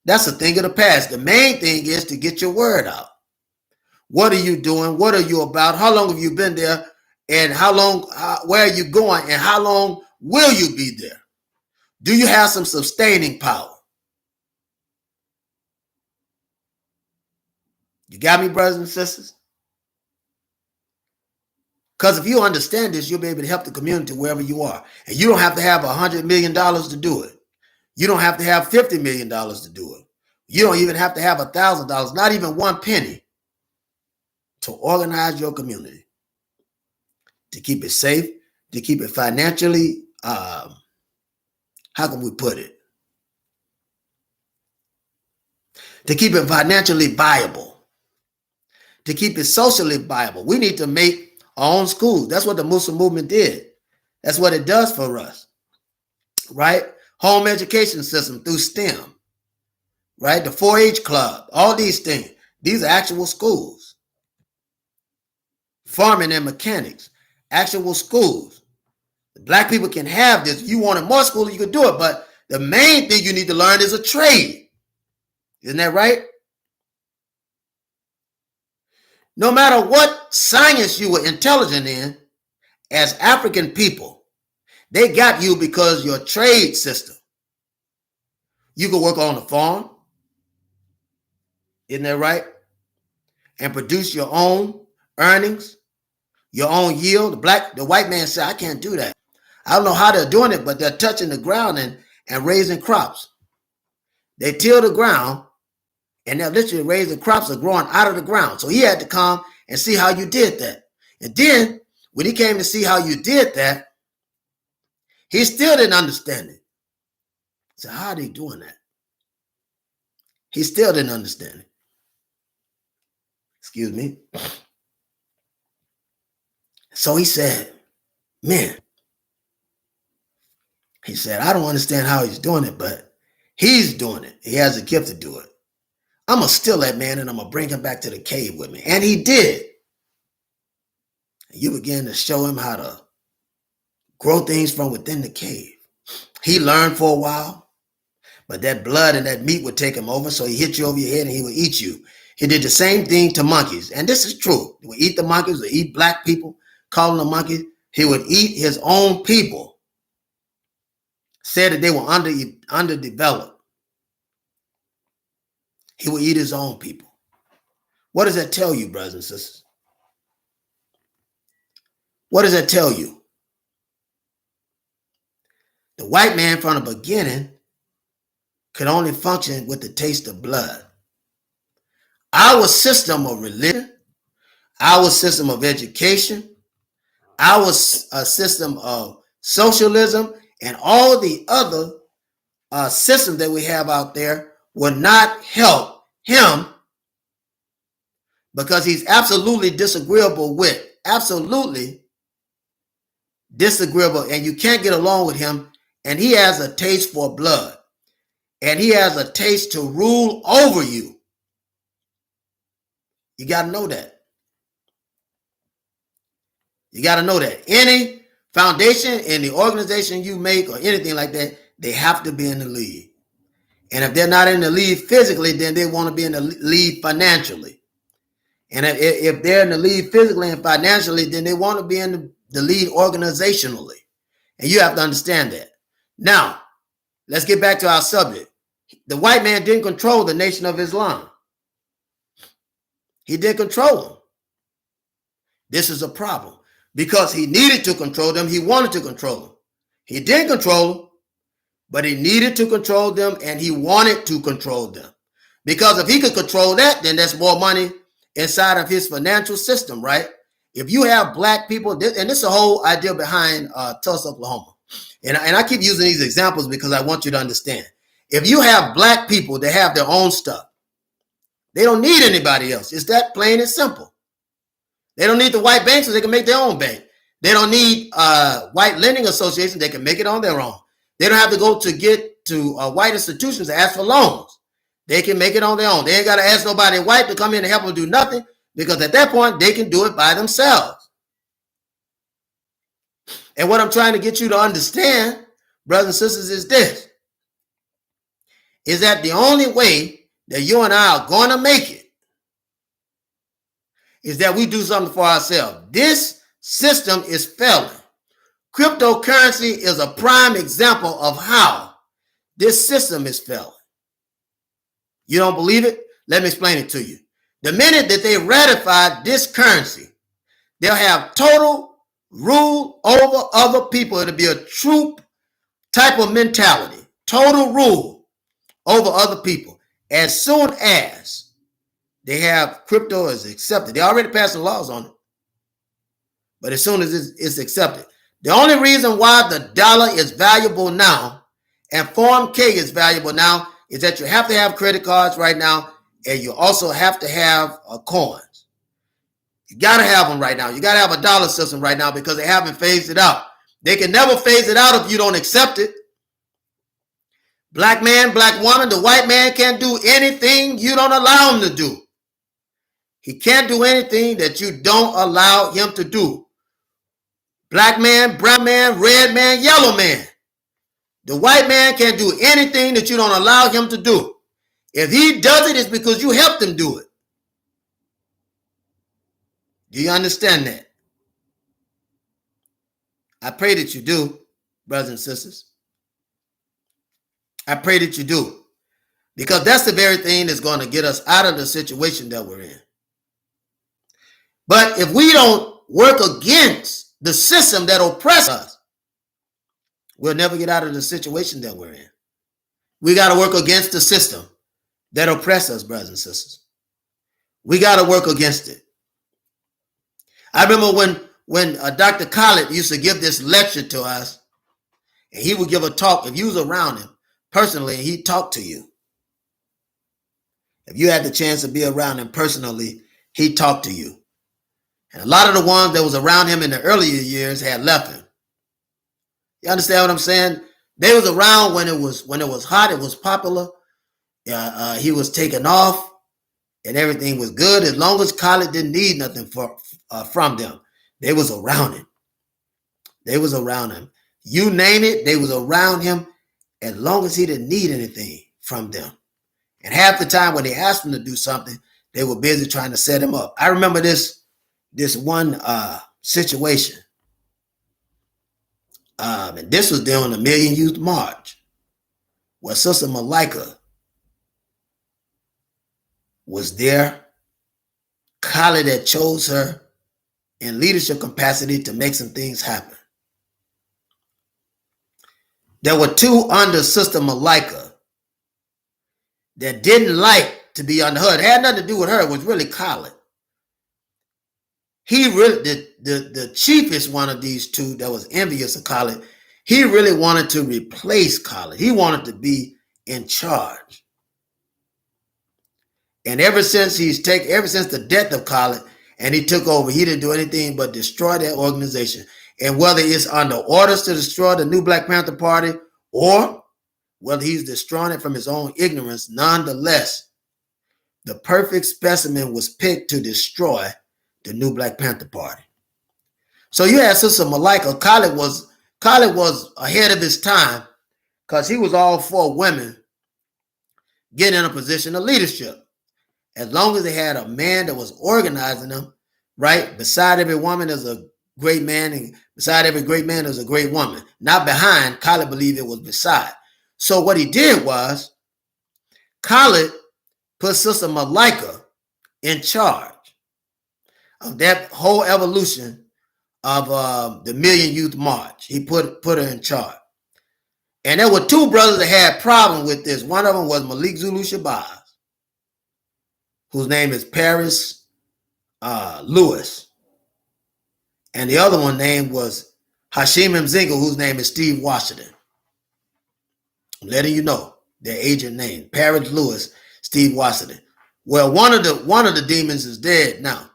That's a thing of the past. The main thing is to get your word out. What are you doing? What are you about? How long have you been there? And where are you going? And how long will you be there? Do you have some sustaining power? You got me, brothers and sisters? Because if you understand this, you'll be able to help the community wherever you are. And you don't have to have $100 million to do it. You don't have to have $50 million to do it. You don't even have to have $1,000, not even 1 penny, to organize your community, to keep it safe, to keep it financially, how can we put it? To keep it financially viable, to keep it socially viable. We need to make our own schools. That's what the Muslim movement did. That's what it does for us, right? Home education system through STEM, right? The 4-H club, all these things. These are actual schools. Farming and mechanics, actual schools. The black people can have this. If you wanted more schools, you could do it. But the main thing you need to learn is a trade. Isn't that right? No matter what science you were intelligent in, as African people, they got you because your trade system. You could work on the farm, isn't that right? And produce your own earnings, your own yield. The white man said, I can't do that. I don't know how they're doing it, but they're touching the ground and raising crops. They till the ground, and they're literally raising crops are growing out of the ground. So he had to come and see how you did that. And then when he came to see how you did that, he still didn't understand it. So how are they doing that? He still didn't understand it. Excuse me. So he said, man, he said, I don't understand how he's doing it, but he's doing it. He has a gift to do it. I'm going to steal that man and I'm going to bring him back to the cave with me. And he did. And you began to show him how to grow things from within the cave. He learned for a while, but that blood and that meat would take him over. So he hit you over your head and he would eat you. He did the same thing to monkeys. And this is true. He would eat the monkeys, would eat black people, call them monkeys. He would eat his own people. Said that they were underdeveloped. He would eat his own people. What does that tell you, brothers and sisters? What does that tell you? The white man from the beginning could only function with the taste of blood. Our system of religion, our system of education, our system of socialism, and all the other systems that we have out there will not help him because he's absolutely disagreeable with, absolutely disagreeable, and you can't get along with him, and he has a taste for blood, and he has a taste to rule over you. You got to know that. You got to know that. Any foundation, any organization you make or anything like that, they have to be in the lead. And if they're not in the lead physically, then they want to be in the lead financially. And if they're in the lead physically and financially, then they want to be in the lead organizationally. And you have to understand that. Now, let's get back to our subject. The white man didn't control the Nation of Islam. He did control them. This is a problem because he needed to control them. He wanted to control them. He did control them, but he needed to control them and he wanted to control them. Because if he could control that, then there's more money inside of his financial system, right? If you have black people, and this is the whole idea behind Tulsa, Oklahoma. And I keep using these examples because I want you to understand. If you have black people that have their own stuff, they don't need anybody else. It's that plain and simple. They don't need the white banks so they can make their own bank. They don't need white lending associations. They can make it on their own. They don't have to go to get to white institutions to ask for loans. They can make it on their own. They ain't got to ask nobody white to come in and help them do nothing because at that point, they can do it by themselves. And what I'm trying to get you to understand, brothers and sisters, is this. Is that the only way that you and I are going to make it is that we do something for ourselves. This system is failing. Cryptocurrency is a prime example of how this system is failing. You don't believe it? Let me explain it to you. The minute that they ratify this currency, they'll have total rule over other people. It'll be a troop type of mentality. Total rule over other people. As soon as they have crypto is accepted, they already passed the laws on it. But as soon as it's accepted, the only reason why the dollar is valuable now and Form K is valuable now is that you have to have credit cards right now, and you also have to have coins. You got to have them right now. You got to have a dollar system right now because they haven't phased it out. They can never phase it out if you don't accept it. Black man, black woman, the white man can't do anything you don't allow him to do. He can't do anything that you don't allow him to do. Black man, brown man, red man, yellow man. The white man can't do anything that you don't allow him to do. If he does it, it's because you helped him do it. Do you understand that? I pray that you do, brothers and sisters. I pray that you do. Because that's the very thing that's going to get us out of the situation that we're in. But if we don't work against the system that oppresses us, we'll never get out of the situation that we're in. We got to work against the system that oppresses us, brothers and sisters. We got to work against it. I remember when Dr. Khaled used to give this lecture to us, and he would give a talk. If you was around him personally, he'd talk to you. If you had the chance to be around him personally, he'd talk to you. And a lot of the ones that was around him in the earlier years had left him. You understand what I'm saying? They was around when it was hot, it was popular. He was taken off, and everything was good. As long as Khaled didn't need nothing from them, they was around him. They was around him. You name it, they was around him as long as he didn't need anything from them. And half the time when they asked him to do something, they were busy trying to set him up. I remember this one situation. And this was during the Million Youth March, where Sister Malika was there. Khaled had chose her in leadership capacity to make some things happen. There were two under Sister Malika that didn't like to be under her. It had nothing to do with her. It was really Khaled. He really, the chiefest one of these two that was envious of Khaled, he really wanted to replace Khaled. He wanted to be in charge. And ever since the death of Khaled and he took over, he didn't do anything but destroy that organization. And whether it's under orders to destroy the New Black Panther Party or whether he's destroying it from his own ignorance, nonetheless, the perfect specimen was picked to destroy the New Black Panther Party. So you had Sister Malika. Khaled was ahead of his time because he was all for women getting in a position of leadership. As long as they had a man that was organizing them, right? Beside every woman is a great man, and beside every great man is a great woman. Not behind. Khaled believed it was beside. So what he did was, Khaled put Sister Malika in charge of that whole evolution of the Million Youth March. He put her in charge. And there were two brothers that had problem with this. One of them was Malik Zulu Shabazz, whose name is Paris Lewis. And the other one name was Hashim Mzinga, whose name is Steve Washington. I'm letting you know their agent name, Paris Lewis, Steve Washington. Well, one of the demons is dead now.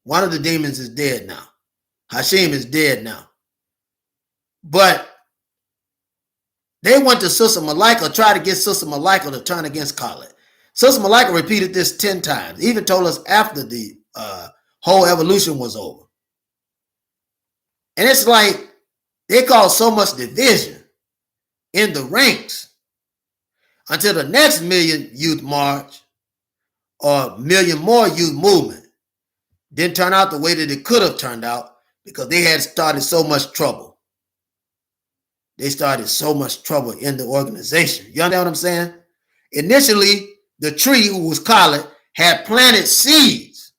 One of the demons is dead now. Hashim is dead now. But they went to Sister Malika, tried to get Sister Malika to turn against Khaled. Sister Malika repeated this 10 times, even told us after the whole evolution was over. And it's like they caused so much division in the ranks until the next Million Youth March or Million More Youth Movement didn't turn out the way that it could have turned out because they had started so much trouble. They started so much trouble in the organization. You understand what I'm saying? Initially, the tree, who was Khaled, had planted seeds.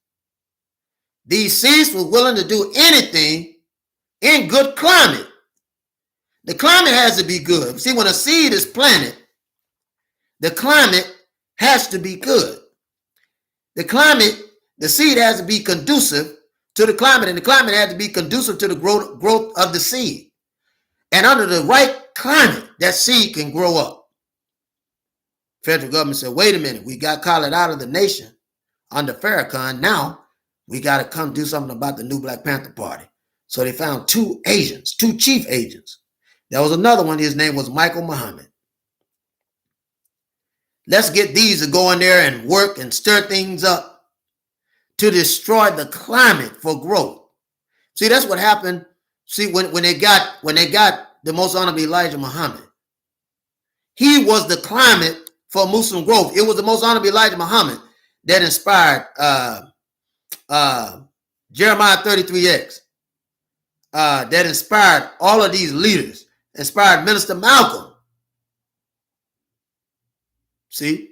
These seeds were willing to do anything in good climate. The climate has to be good. See, when a seed is planted, the climate has to be good. The seed has to be conducive to the climate, and the climate has to be conducive to the growth of the seed. And under the right climate, that seed can grow up. Federal government said, wait a minute, we got Khaled out of the nation under Farrakhan. Now we got to come do something about the New Black Panther Party. So they found two chief agents. There was another one, his name was Michael Muhammad. Let's get these to go in there and work and stir things up to destroy the climate for growth. See, that's what happened. See, when they got the most honorable Elijah Muhammad, he was the climate for Muslim growth. It was the most honorable Elijah Muhammad that inspired Jeremiah 33X, that inspired all of these leaders, inspired Minister Malcolm. See,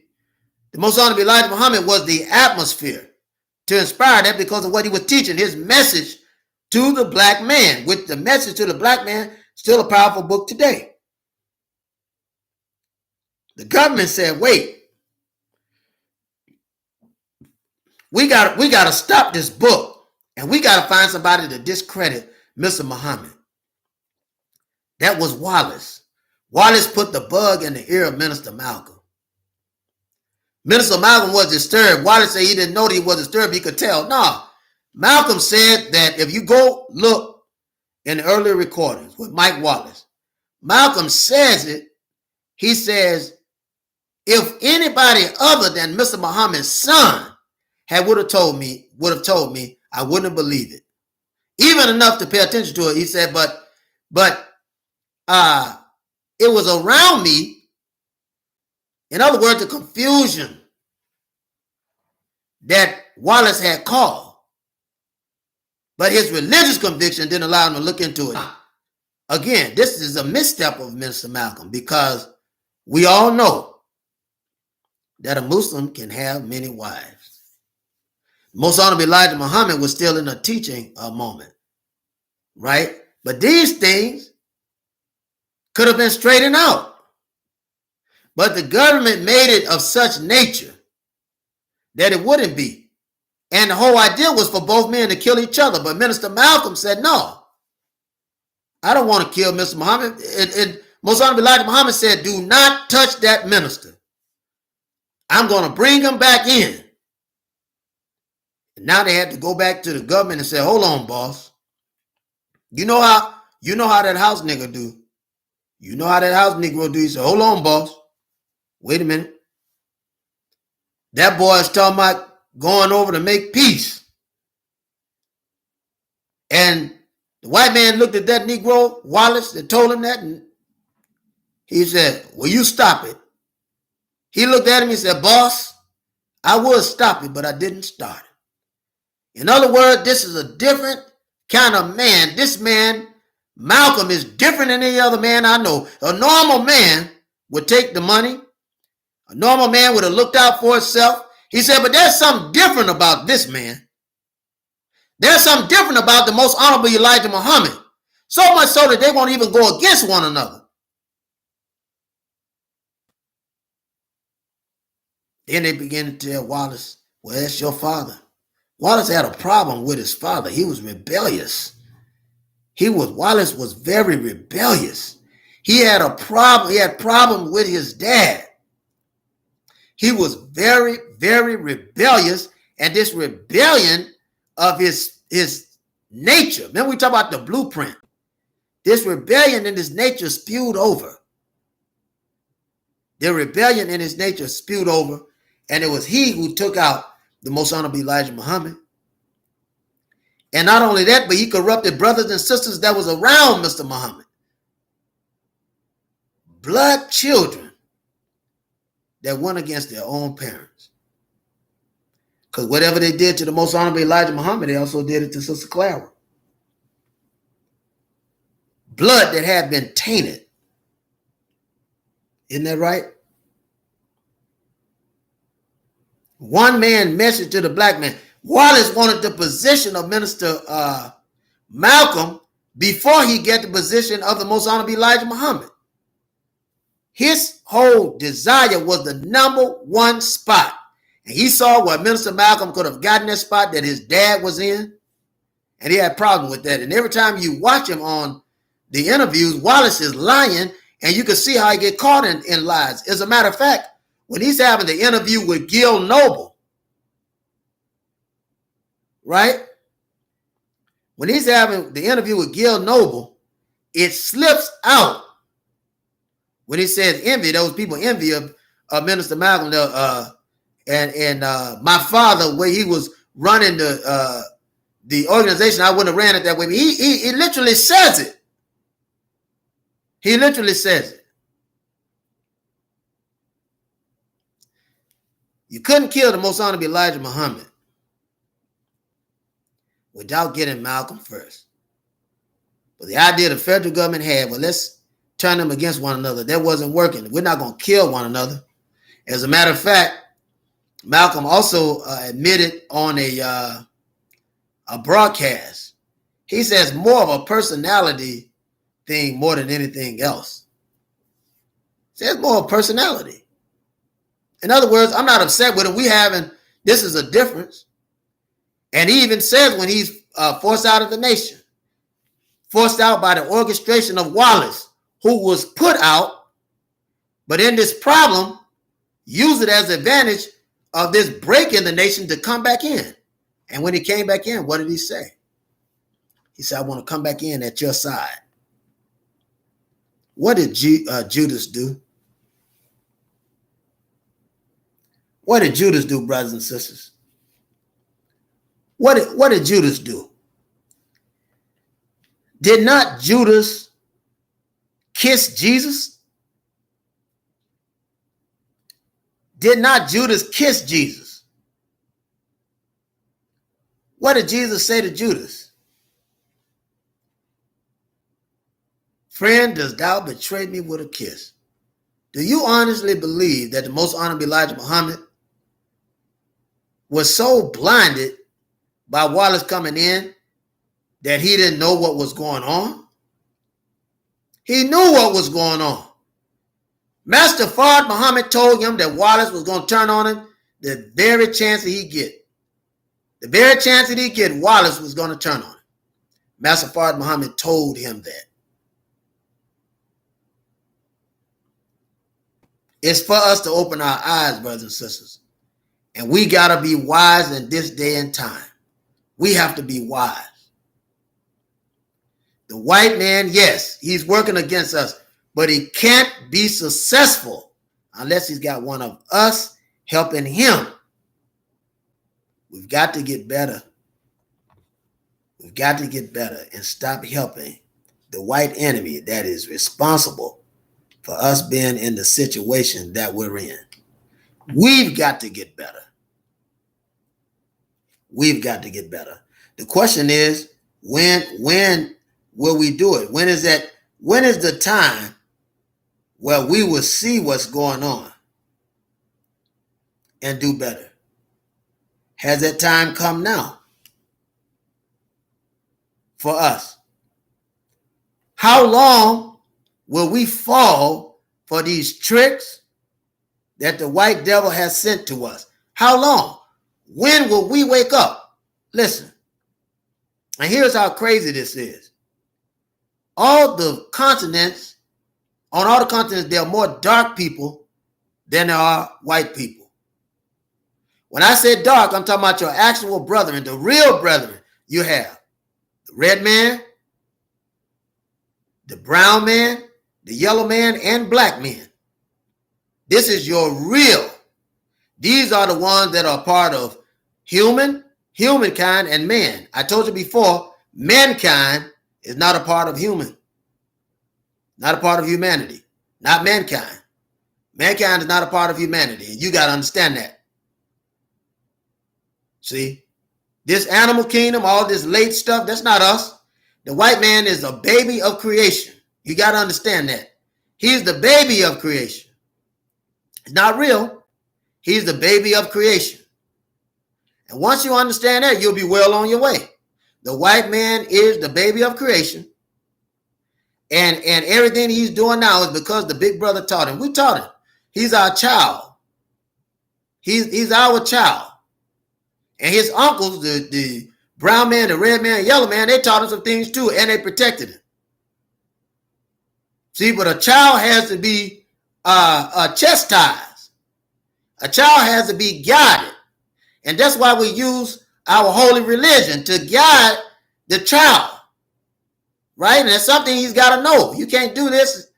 the Most Honorable Elijah Muhammad was the atmosphere to inspire that because of what he was teaching, his message to the black man, with the message to the black man, still a powerful book today. The government said, wait, we got to stop this book, and we got to find somebody to discredit Mr. Muhammad. That was Wallace. Wallace put the bug in the ear of Minister Malcolm. Minister Malcolm was disturbed. Wallace said he didn't know that he was disturbed. He could tell. No. Malcolm said that if you go look in the earlier recordings with Mike Wallace, Malcolm says it. He says, if anybody other than Mr. Muhammad's son would have told me, I wouldn't have believed it. Even enough to pay attention to it. He said, but it was around me. In other words, the confusion that Wallace had caused. But his religious conviction didn't allow him to look into it. Again, this is a misstep of Minister Malcolm, because we all know that a Muslim can have many wives. Most Honorable Elijah Muhammad was still in a teaching moment, right? But these things could have been straightened out. But the government made it of such nature that it wouldn't be. And the whole idea was for both men to kill each other. But Minister Malcolm said, no, I don't want to kill Mr. Muhammad. Most Honorable Elijah Muhammad said, do not touch that minister. I'm going to bring him back in. And now they had to go back to the government and say, hold on, boss. You know how that house nigga do. You know how that house Negro do. He said, hold on, boss. Wait a minute. That boy is talking about going over to make peace. And the white man looked at that Negro, Wallace, that told him that, and he said, will you stop it? He looked at him and said, boss, I would stop it, but I didn't start it. In other words, this is a different kind of man. This man, Malcolm, is different than any other man I know. A normal man would take the money. A normal man would have looked out for himself. He said, but there's something different about this man. There's something different about the Most Honorable Elijah Muhammad. So much so that they won't even go against one another. Then they began to tell Wallace, well, that's your father. Wallace had a problem with his father. He was rebellious. Wallace was very rebellious. He had a problem. He had problem with his dad. He was very, very rebellious, and this rebellion of his nature. Remember we talk about the blueprint. This rebellion in his nature spewed over. The rebellion in his nature spewed over, and it was he who took out the Most Honorable Elijah Muhammad. And not only that, but he corrupted brothers and sisters that was around Mr. Muhammad. Blood children that went against their own parents. Because whatever they did to the Most Honorable Elijah Muhammad, they also did it to Sister Clara. Blood that had been tainted. Isn't that right? One man message to the black man. Wallace wanted the position of Minister Malcolm before he got the position of the Most Honorable Elijah Muhammad. His whole desire was the number one spot. And he saw where Minister Malcolm could have gotten that spot that his dad was in. And he had a problem with that. And every time you watch him on the interviews, Wallace is lying. And you can see how he get caught in lies. As a matter of fact, when he's having the interview with Gil Noble, right? When he's having the interview with Gil Noble, it slips out when he says envy. Those people envy of Minister Malcolm and my father, where he was running the organization. I wouldn't have ran it that way. He literally says it. He literally says it. You couldn't kill the Most Honorable Elijah Muhammad without getting Malcolm first. But the idea the federal government had, well, let's turn them against one another. That wasn't working. We're not going to kill one another. As a matter of fact, Malcolm also admitted on a broadcast, he says more of a personality thing more than anything else. He says more of personality. In other words, I'm not upset with him. This is a difference. And he even says when he's forced out of the nation, forced out by the orchestration of Wallace, who was put out, but in this problem, use it as advantage of this break in the nation to come back in. And when he came back in, what did he say? He said, I want to come back in at your side. What did Judas do? What did Judas do, brothers and sisters? What did Judas do? Did not Judas kiss Jesus? Did not Judas kiss Jesus? What did Jesus say to Judas? Friend, dost thou betray me with a kiss? Do you honestly believe that the most honorable Elijah Muhammad was so blinded by Wallace coming in that he didn't know what was going on? He knew what was going on. Master Fard Muhammad told him that Wallace was going to turn on him the very chance that he'd get. The very chance that he'd get, Wallace was going to turn on him. Master Fard Muhammad told him that. It's for us to open our eyes, brothers and sisters. And we got to be wise in this day and time. We have to be wise. The white man, yes, he's working against us, but he can't be successful unless he's got one of us helping him. We've got to get better. We've got to get better and stop helping the white enemy that is responsible for us being in the situation that we're in. We've got to get better. We've got to get better. The question is, when will we do it? When is the time where we will see what's going on and do better? Has that time come now for us? How long will we fall for these tricks that the white devil has sent to us? How long? When will we wake up? Listen, and here's how crazy this is. On all the continents, there are more dark people than there are white people. When I say dark, I'm talking about your actual brethren, the real brethren you have. The red man, the brown man, the yellow man, and black man. This is your real. These are the ones that are part of humankind, and man. I told you before, mankind is not a part of human. Not a part of humanity. Not mankind. Mankind is not a part of humanity. And you got to understand that. See? This animal kingdom, all this late stuff, that's not us. The white man is a baby of creation. You got to understand that. He's the baby of creation. It's not real. He's the baby of creation. And once you understand that, you'll be well on your way. The white man is the baby of creation. And everything he's doing now is because the big brother taught him. We taught him. He's our child. He's our child. And his uncles, the brown man, the red man, yellow man, they taught him some things too, and they protected him. See, but a child has to be chastised. A child has to be guided. And that's why we use our holy religion to guide the child. Right? And that's something he's got to know. You can't do this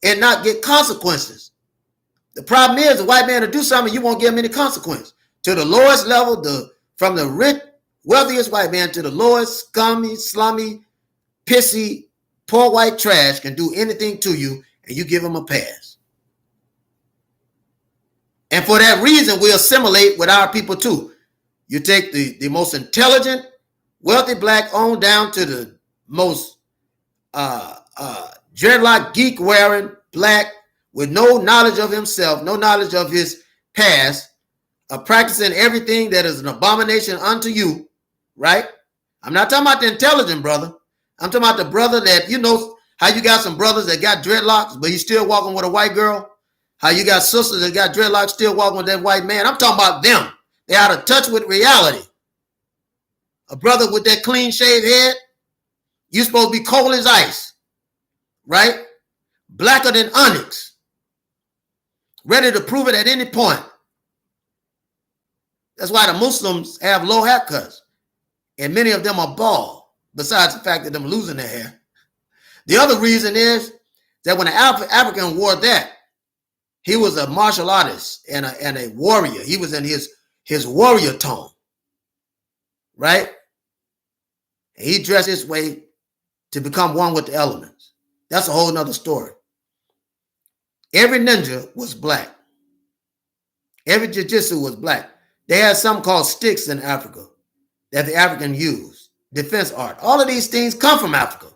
and not get consequences. The problem is the white man will do something, you won't give him any consequence. To the lowest level, from the rich, wealthiest white man to the lowest, scummy, slummy, pissy, poor white trash can do anything to you, and you give him a pass. And for that reason, we assimilate with our people too. You take the most intelligent wealthy black on down to the most dreadlock geek wearing black with no knowledge of himself, no knowledge of his past, practicing everything that is an abomination unto you, right? I'm not talking about the intelligent brother. I'm talking about the brother that, you know, how you got some brothers that got dreadlocks, but he's still walking with a white girl. How you got sisters that got dreadlocks still walking with that white man. I'm talking about them. They're out of touch with reality. A brother with that clean shaved head, you're supposed to be cold as ice, right? Blacker than onyx. Ready to prove it at any point. That's why the Muslims have low haircuts. And many of them are bald, besides the fact that they're losing their hair. The other reason is that when an African wore that, he was a martial artist and a warrior. He was in his warrior tone, right? And he dressed his way to become one with the elements. That's a whole nother story. Every ninja was black. Every jiu-jitsu was black. They had something called sticks in Africa that the African used. Defense art. All of these things come from Africa.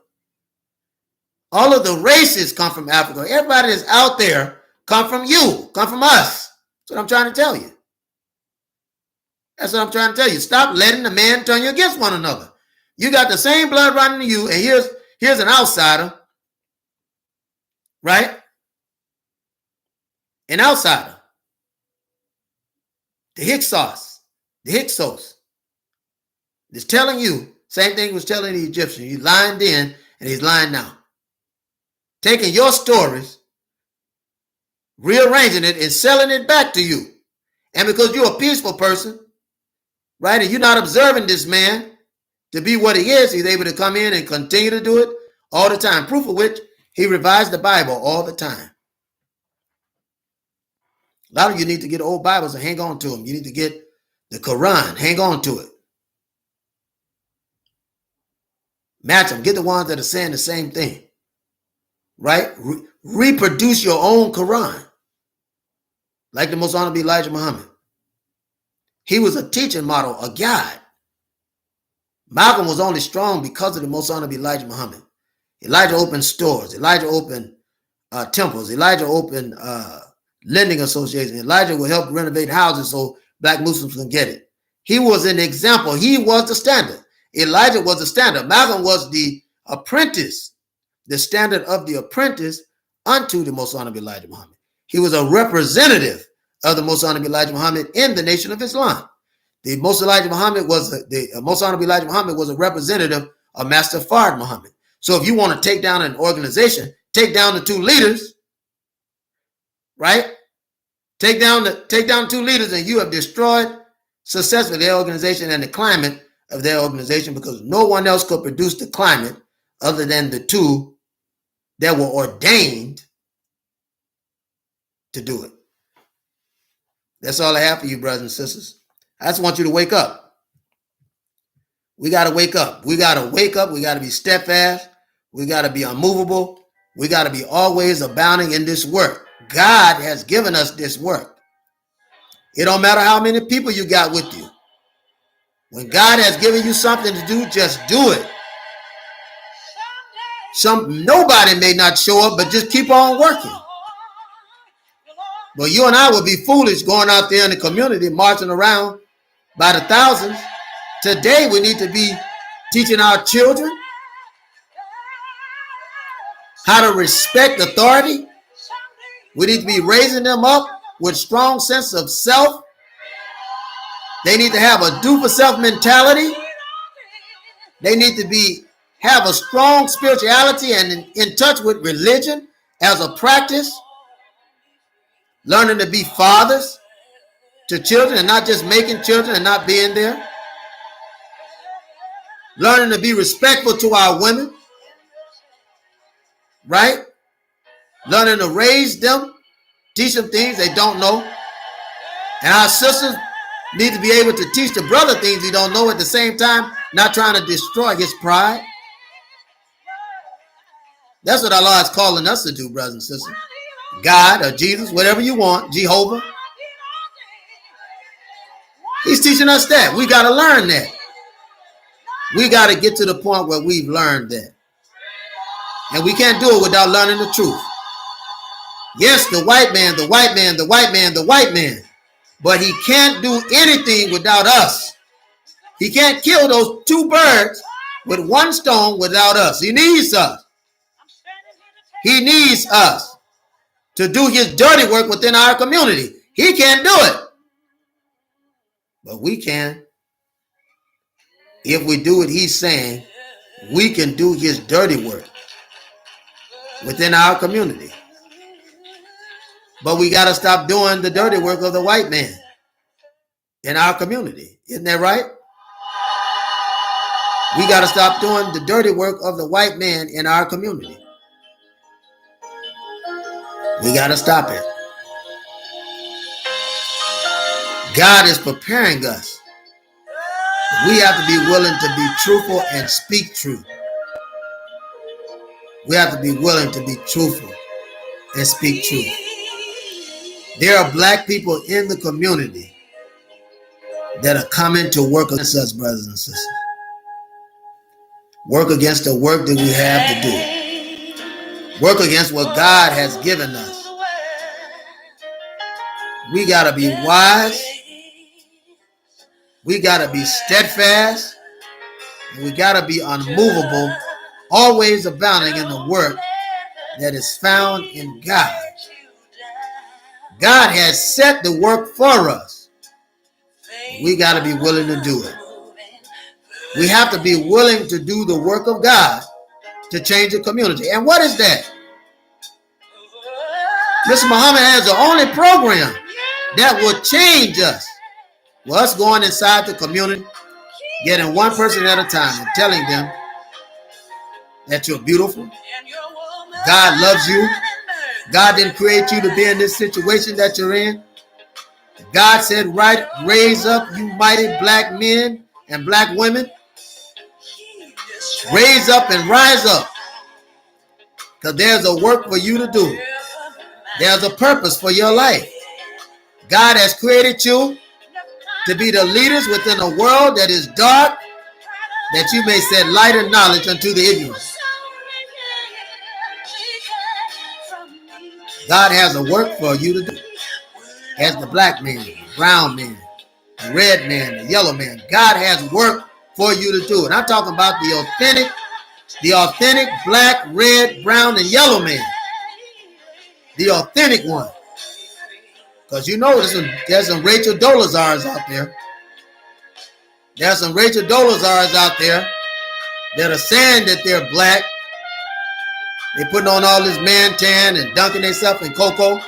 All of the races come from Africa. Everybody that's out there come from you, come from us. That's what I'm trying to tell you. That's what I'm trying to tell you. Stop letting the man turn you against one another. You got the same blood running in you, and here's an outsider, right? An outsider. The Hyksos is telling you, same thing he was telling the Egyptians. He's lying then, and he's lying now. Taking your stories, rearranging it, and selling it back to you. And because you're a peaceful person, right, and you're not observing this man to be what he is, he's able to come in and continue to do it all the time. Proof of which, he revised the Bible all the time. A lot of you need to get old Bibles and hang on to them. You need to get the Quran, hang on to it. Match them. Get the ones that are saying the same thing. Right? Reproduce your own Quran. Like the Most Honorable Elijah Muhammad. He was a teaching model, a guide. Malcolm was only strong because of the Most Honorable Elijah Muhammad. Elijah opened stores. Elijah opened temples. Elijah opened lending associations. Elijah would help renovate houses so black Muslims can get it. He was an example. He was the standard. Elijah was the standard. Malcolm was the apprentice, the standard of the apprentice unto the Most Honorable Elijah Muhammad. He was a representative of the Most Honorable Elijah Muhammad in the Nation of Islam. The Most Elijah Muhammad was the Most Honorable Elijah Muhammad was a representative of Master Fard Muhammad. So if you want to take down an organization, take down the two leaders, right? Take down the two leaders, and you have destroyed successfully their organization and the climate of their organization, because no one else could produce the climate other than the two that were ordained to do it. That's all I have for you, brothers and sisters. I just want you to wake up. We got to wake up. We got to wake up. We got to be steadfast. We got to be unmovable. We got to be always abounding in this work. God has given us this work. It don't matter how many people you got with you. When God has given you something to do, just do it. Nobody may not show up, but just keep on working. But you and I would be foolish going out there in the community, marching around by the thousands. Today, we need to be teaching our children how to respect authority. We need to be raising them up with strong sense of self. They need to have a do for self mentality. They need to have a strong spirituality and in touch with religion as a practice. Learning to be fathers to children and not just making children and not being there. Learning to be respectful to our women. Right? Learning to raise them, teach them things they don't know. And our sisters need to be able to teach the brother things he don't know at the same time, not trying to destroy his pride. That's what Allah is calling us to do, brothers and sisters. God or Jesus, whatever you want, Jehovah. He's teaching us that. We got to learn that. We got to get to the point where we've learned that. And we can't do it without learning the truth. Yes, the white man, the white man, the white man, the white man. But he can't do anything without us. He can't kill those two birds with one stone without us. He needs us. He needs us to do his dirty work within our community. He can't do it. But we can. If we do what he's saying, we can do his dirty work within our community. But we got to stop doing the dirty work of the white man in our community. Isn't that right? We got to stop doing the dirty work of the white man in our community. We got to stop it. God is preparing us. We have to be willing to be truthful and speak truth. We have to be willing to be truthful and speak truth. There are black people in the community that are coming to work against us, brothers and sisters. Work against the work that we have to do. Work against what God has given us. We got to be wise. We got to be steadfast. And we got to be unmovable, always abounding in the work that is found in God. God has set the work for us. We got to be willing to do it. We have to be willing to do the work of God to change the community. And what is that? Mr. Muhammad has the only program that will change us. Well, us going inside the community, getting one person at a time and telling them that you're beautiful. God loves you. God didn't create you to be in this situation that you're in. God said, right, raise up you mighty black men and black women. Raise up and rise up. Because there's a work for you to do. There's a purpose for your life. God has created you to be the leaders within a world that is dark, that you may set light and knowledge unto the ignorant. God has a work for you to do. As the black man, the brown man, the red man, the yellow man. God has work for you to do. And I'm talking about the authentic black, red, brown, and yellow man. The authentic one. Because you know there's some Rachel Dolezals out there. There's some Rachel Dolezals out there that are saying that they're black. They're putting on all this man tan and dunking themselves in cocoa.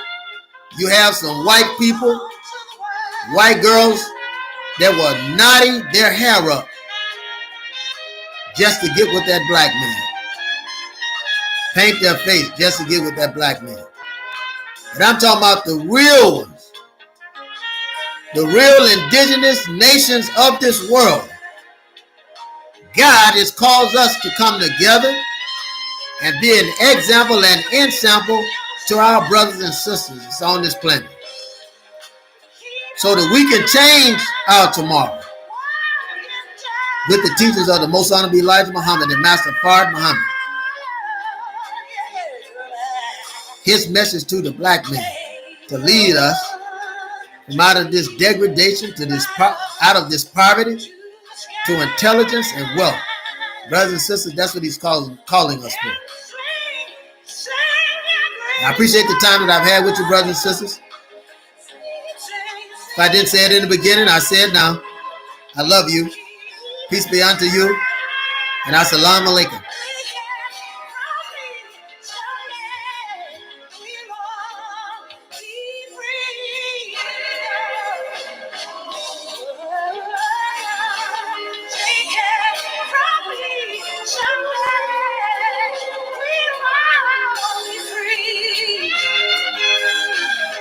You have some white people, white girls that will knotty their hair up just to get with that black man. Paint their face just to get with that black man. But I'm talking about the real ones. The real indigenous nations of this world. God has caused us to come together and be an example and ensample to our brothers and sisters on this planet. So that we can change our tomorrow. With the teachings of the Most Honorable Elijah Muhammad and Master Fard Muhammad. His message to the black man to lead us from out of this degradation to this out of this poverty to intelligence and wealth. Brothers and sisters, that's what he's calling us for. I appreciate the time that I've had with you, brothers and sisters. If I didn't say it in the beginning, I say it now. I love you. Peace be unto you. And assalamu alaikum.